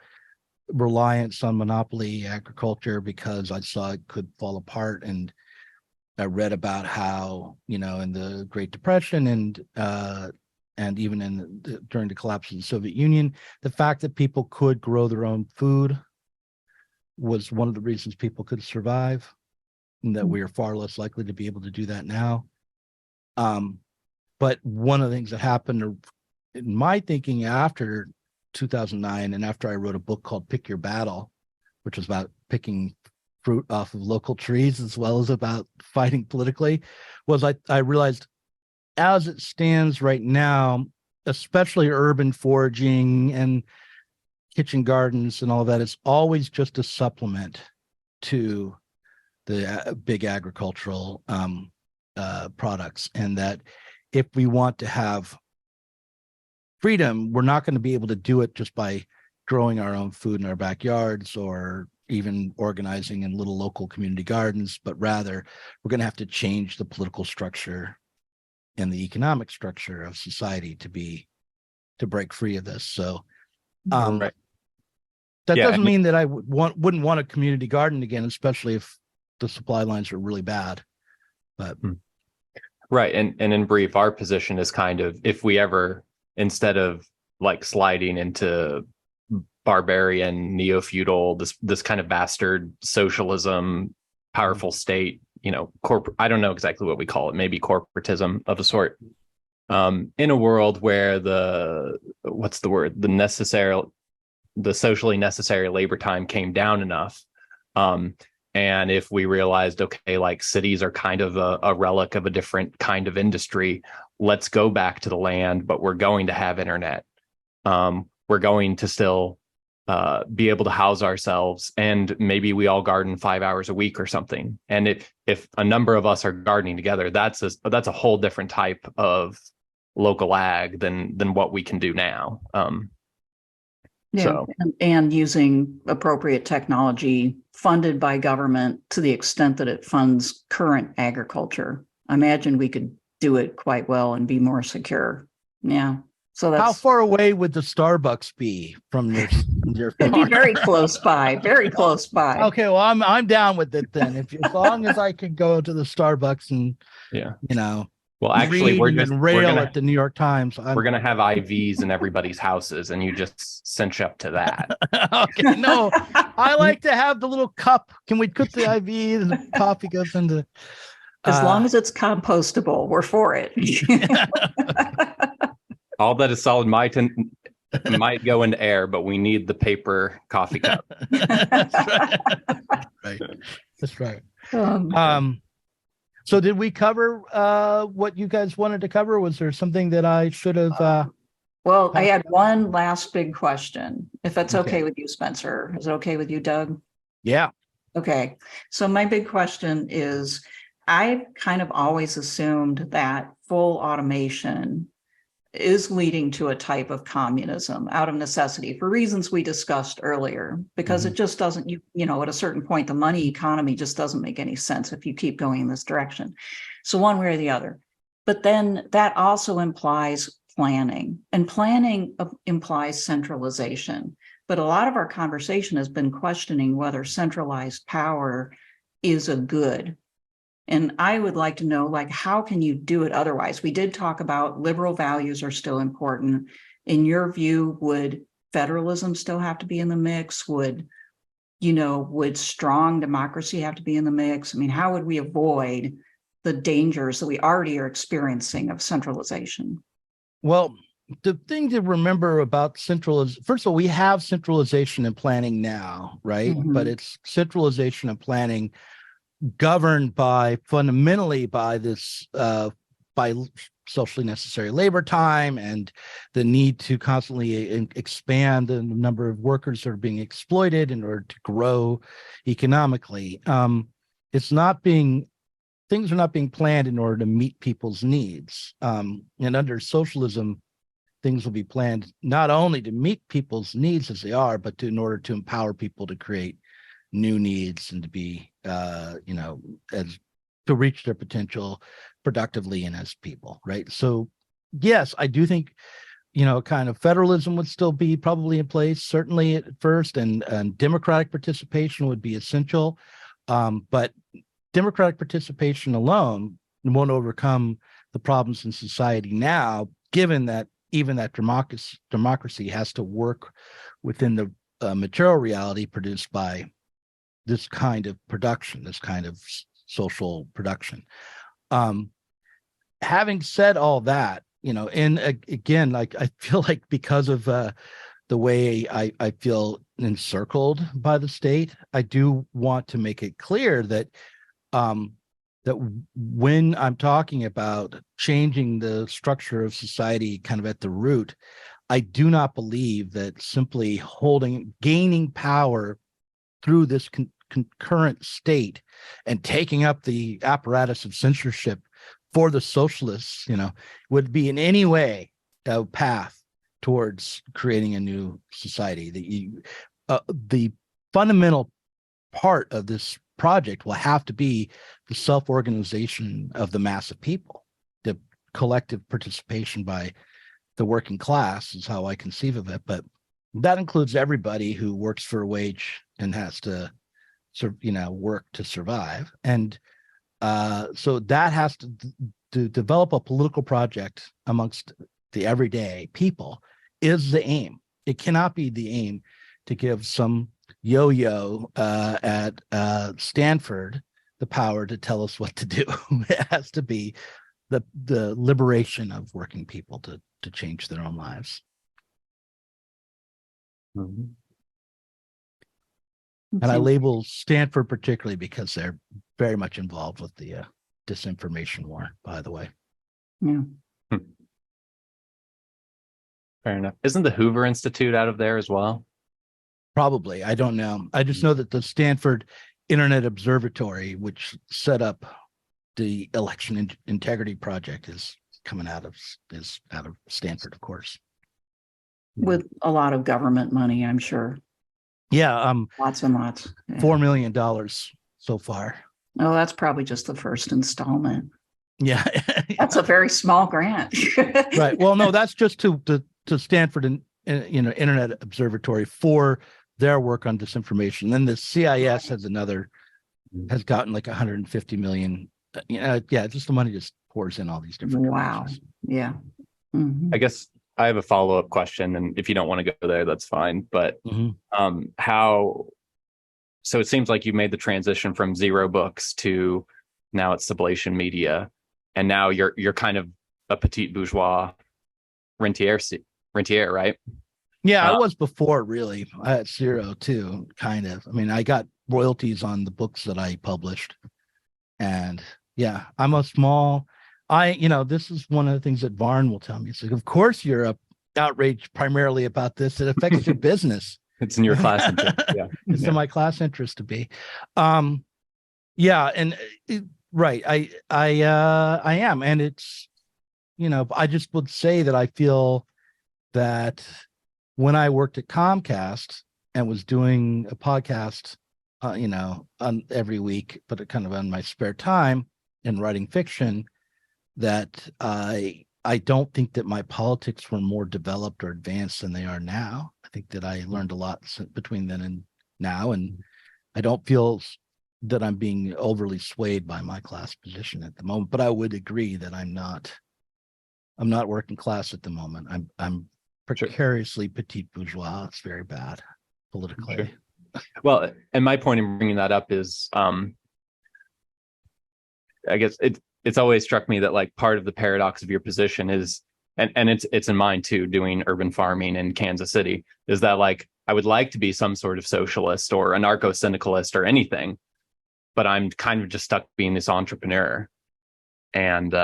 S5: reliance on monopoly agriculture, because I saw it could fall apart. And I read about how, in the Great Depression and even during the collapse of the Soviet Union, the fact that people could grow their own food was one of the reasons people could survive, and that we are far less likely to be able to do that now. But one of the things that happened in my thinking after 2009, and after I wrote a book called Pick Your Battle, which was about picking fruit off of local trees as well as about fighting politically, was I realized, as it stands right now, especially urban foraging and kitchen gardens and all that, it's always just a supplement to the big agricultural products, and that if we want to have freedom, we're not going to be able to do it just by growing our own food in our backyards or even organizing in little local community gardens, but rather we're going to have to change the political structure and the economic structure of society to break free of this. So
S4: Right.
S5: that
S4: Yeah,
S5: doesn't mean that I wouldn't want a community garden again, especially if the supply lines are really bad. But
S4: Right. And in brief, our position is kind of, if we ever, instead of sliding into barbarian, neo-feudal, this kind of bastard socialism, powerful state, corporate, I don't know exactly what we call it, maybe corporatism of a sort, in a world where the socially necessary labor time came down enough. And if we realized, okay, cities are kind of a relic of a different kind of industry, let's go back to the land, but we're going to have internet. We're going to still be able to house ourselves, and maybe we all garden 5 hours a week or something. And if a number of us are gardening together, that's a whole different type of local ag than what we can do now.
S6: And using appropriate technology funded by government to the extent that it funds current agriculture. I imagine we could do it quite well and be more secure. Yeah. So
S5: How
S6: that's
S5: far away would the Starbucks be from your
S6: it'd be
S5: farm?
S6: very close by, very close by.
S5: Okay, well, I'm down with it then. If as long as I can go to the Starbucks and
S4: Yeah.
S5: well,
S4: actually,
S5: read and rail at the New York Times.
S4: We're gonna have IVs in everybody's houses, and you just cinch up to that.
S5: Okay, no, I like to have the little cup. Can we put the IV and the coffee goes into?
S6: As long as it's compostable, we're for it.
S4: All that is solid might go into air, but we need the paper coffee cup.
S5: That's right. That's right. So did we cover what you guys wanted to cover? Was there something that I should have?
S6: Well, I had one last big question, if that's
S5: Okay.
S6: okay with you, Spencer. Is it okay with you, Doug?
S5: Yeah.
S6: Okay. So my big question is, I've kind of always assumed that full automation is leading to a type of communism out of necessity for reasons we discussed earlier, because it just doesn't, at a certain point, the money economy just doesn't make any sense if you keep going in this direction. So one way or the other. But then that also implies planning, and planning implies centralization. But a lot of our conversation has been questioning whether centralized power is a good. And I would like to know, how can you do it otherwise? We did talk about liberal values are still important. In your view, would federalism still have to be in the mix? Would strong democracy have to be in the mix? I mean, how would we avoid the dangers that we already are experiencing of centralization?
S5: Well, the thing to remember about centralization, first of all, we have centralization and planning now, right? But it's centralization and planning governed fundamentally by this by socially necessary labor time and the need to constantly expand the number of workers that are being exploited in order to grow economically. Things are not being planned in order to meet people's needs. And under socialism, things will be planned not only to meet people's needs as they are, but in order to empower people to create new needs and to be to reach their potential productively and as people, right? So yes, I do think kind of federalism would still be probably in place, certainly at first, and democratic participation would be essential, but democratic participation alone won't overcome the problems in society now, given that even that democracy has to work within the material reality produced by this kind of production, this kind of social production. Having said all that, and again, I feel like because of the way I feel encircled by the state, I do want to make it clear that that when I'm talking about changing the structure of society kind of at the root, I do not believe that simply gaining power through this concurrent state and taking up the apparatus of censorship for the socialists, would be in any way a path towards creating a new society. The fundamental part of this project will have to be the self-organization of the mass of people. The collective participation by the working class is how I conceive of it, but that includes everybody who works for a wage and has to work to survive. And so that has to develop a political project amongst the everyday people is the aim. It cannot be the aim to give some yo-yo at Stanford the power to tell us what to do. It has to be the liberation of working people to change their own lives.
S4: Mm-hmm.
S5: And I label Stanford particularly because they're very much involved with the disinformation war, by the way.
S6: Yeah.
S4: Fair enough. Isn't the Hoover Institute out of there as well?
S5: Probably. I don't know. I just know that the Stanford Internet Observatory, which set up the Election Integrity Project, is out of Stanford, of course.
S6: With a lot of government money, I'm sure.
S5: Yeah.
S6: Lots and lots. Yeah.
S5: $4 million so far.
S6: Oh, that's probably just the first installment.
S5: Yeah.
S6: That's a very small grant.
S5: Right. Well, no, that's just to Stanford and Internet Observatory for their work on disinformation. Then the CIS has gotten like 150 million. Just the money just pours in all these different
S6: Wow.
S5: directions.
S6: Yeah. Mm-hmm.
S4: I guess I have a follow-up question, and if you don't want to go there, that's fine. But so it seems like you made the transition from Zero Books to now it's Sublation Media, and now you're kind of a petite bourgeois rentier, right?
S5: Yeah, I was before, really. I had Zero too, kind of. I mean, I got royalties on the books that I published. And yeah, I'm a small, this is one of the things that Varn will tell me. It's like, of course you're outraged primarily about this. It affects your business.
S4: It's in your class interest. Yeah.
S5: It's in my class interest to be. Right. I am. And it's, I just would say that I feel that when I worked at Comcast and was doing a podcast, on every week, but kind of on my spare time and writing fiction, that I don't think that my politics were more developed or advanced than they are now. I think that I learned a lot between then and now, and I don't feel that I'm being overly swayed by my class position at the moment. But I would agree that I'm not working class at the moment. I'm precariously petite bourgeois. It's very bad politically.
S4: Sure. Well, and my point in bringing that up is, I guess it's always struck me that like part of the paradox of your position is, and it's in mine too, doing urban farming in Kansas City, is that like I would like to be some sort of socialist or anarcho-syndicalist or anything, but I'm kind of just stuck being this entrepreneur. And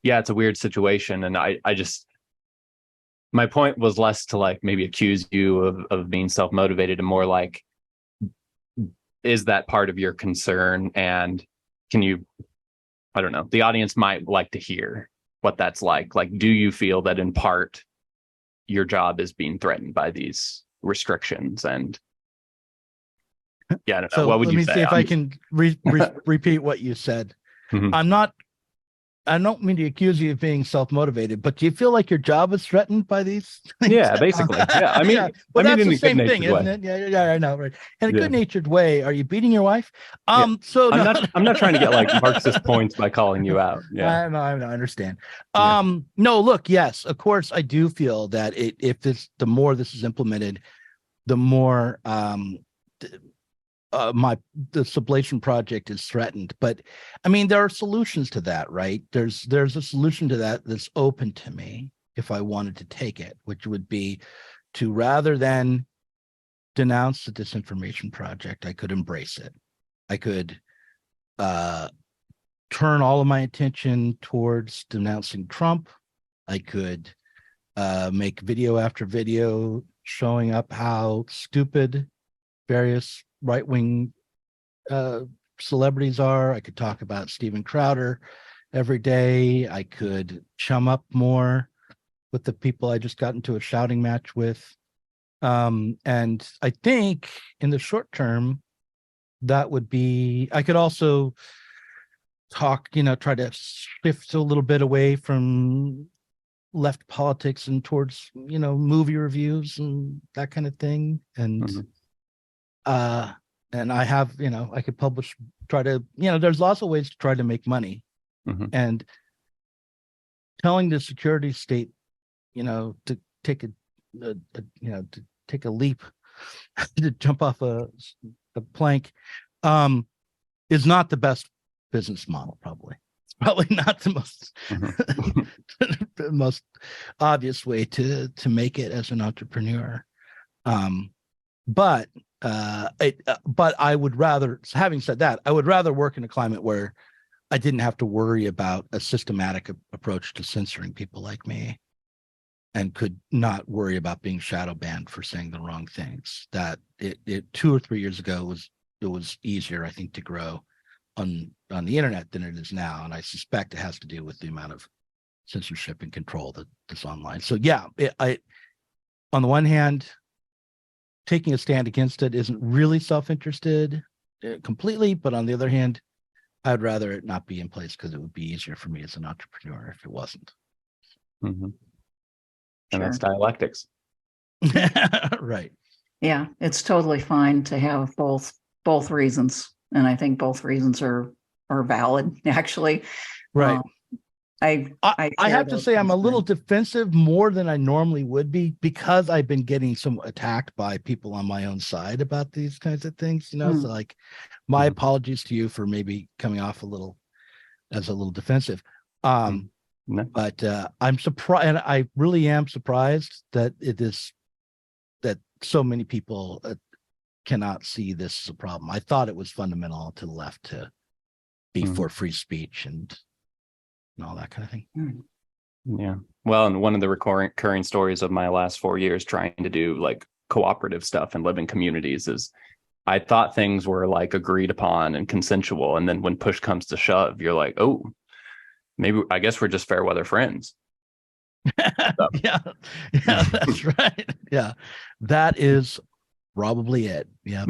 S4: it's a weird situation, and I just. My point was less to like maybe accuse you of being self-motivated and more like, is that part of your concern? And can you, I don't know, the audience might like to hear what that's like. Like, do you feel that in part your job is being threatened by these restrictions? And I don't know.
S5: So
S4: what would you say?
S5: Let me see if I can repeat what you said.
S4: Mm-hmm.
S5: I don't mean to accuse you of being self-motivated, but do you feel like your job is threatened by these things?
S4: Yeah, basically. Yeah, I mean,
S5: but
S4: I mean,
S5: that's the same thing,
S4: way.
S5: isn't it? Yeah, I know, right? In a good-natured way. Are you beating your wife?
S4: So I'm not trying to get like Marxist points by calling you out. Yeah,
S5: I understand. No, look, yes, of course, I do feel that the more this is implemented, the more the Sublation project is threatened. But I mean, there are solutions to that, right? There's a solution to that that's open to me if I wanted to take it, which would be to, rather than denounce the disinformation project, I could embrace it. I could turn all of my attention towards denouncing Trump. I could make video after video showing up how stupid various right-wing celebrities are. I could talk about Steven Crowder every day. I could chum up more with the people I just got into a shouting match with. And I think in the short term, that would be, I could also talk, try to shift a little bit away from left politics and towards, movie reviews and that kind of thing. And and I have, I could publish, there's lots of ways to try to make money. And telling the security state, to take a leap, to jump off a plank, is not the best business model. Probably, it's probably not the most the most obvious way to make it as an entrepreneur. But I would rather, having said that, I would rather work in a climate where I didn't have to worry about a systematic approach to censoring people like me, and could not worry about being shadow banned for saying the wrong things. That it 2 or 3 years ago it was easier, I think, to grow on the internet than it is now, and I suspect it has to do with the amount of censorship and control that's online. So yeah, I on the one hand, taking a stand against it isn't really self-interested completely, but on the other hand, I'd rather it not be in place because it would be easier for me as an entrepreneur if it wasn't.
S4: Mm-hmm.
S6: Sure.
S4: And that's dialectics.
S5: Right.
S6: Yeah, it's totally fine to have both reasons, and I think both reasons are valid. Actually,
S5: Right.
S6: I
S5: have to say I'm a little defensive more than I normally would be because I've been getting some attacked by people on my own side about these kinds of things. So like, my apologies to you for maybe coming off a little defensive.
S4: No.
S5: But I'm surprised, and I really am surprised that that so many people cannot see this as a problem. I thought it was fundamental to the left to be for free speech and all that kind of thing.
S4: Yeah. Well, and one of the recurring stories of my last 4 years trying to do like cooperative stuff and live in communities is I thought things were like agreed upon and consensual. And then when push comes to shove, you're like, oh, maybe I guess we're just fair weather friends. So.
S5: Yeah, that's right. Yeah, that is probably it. Yeah.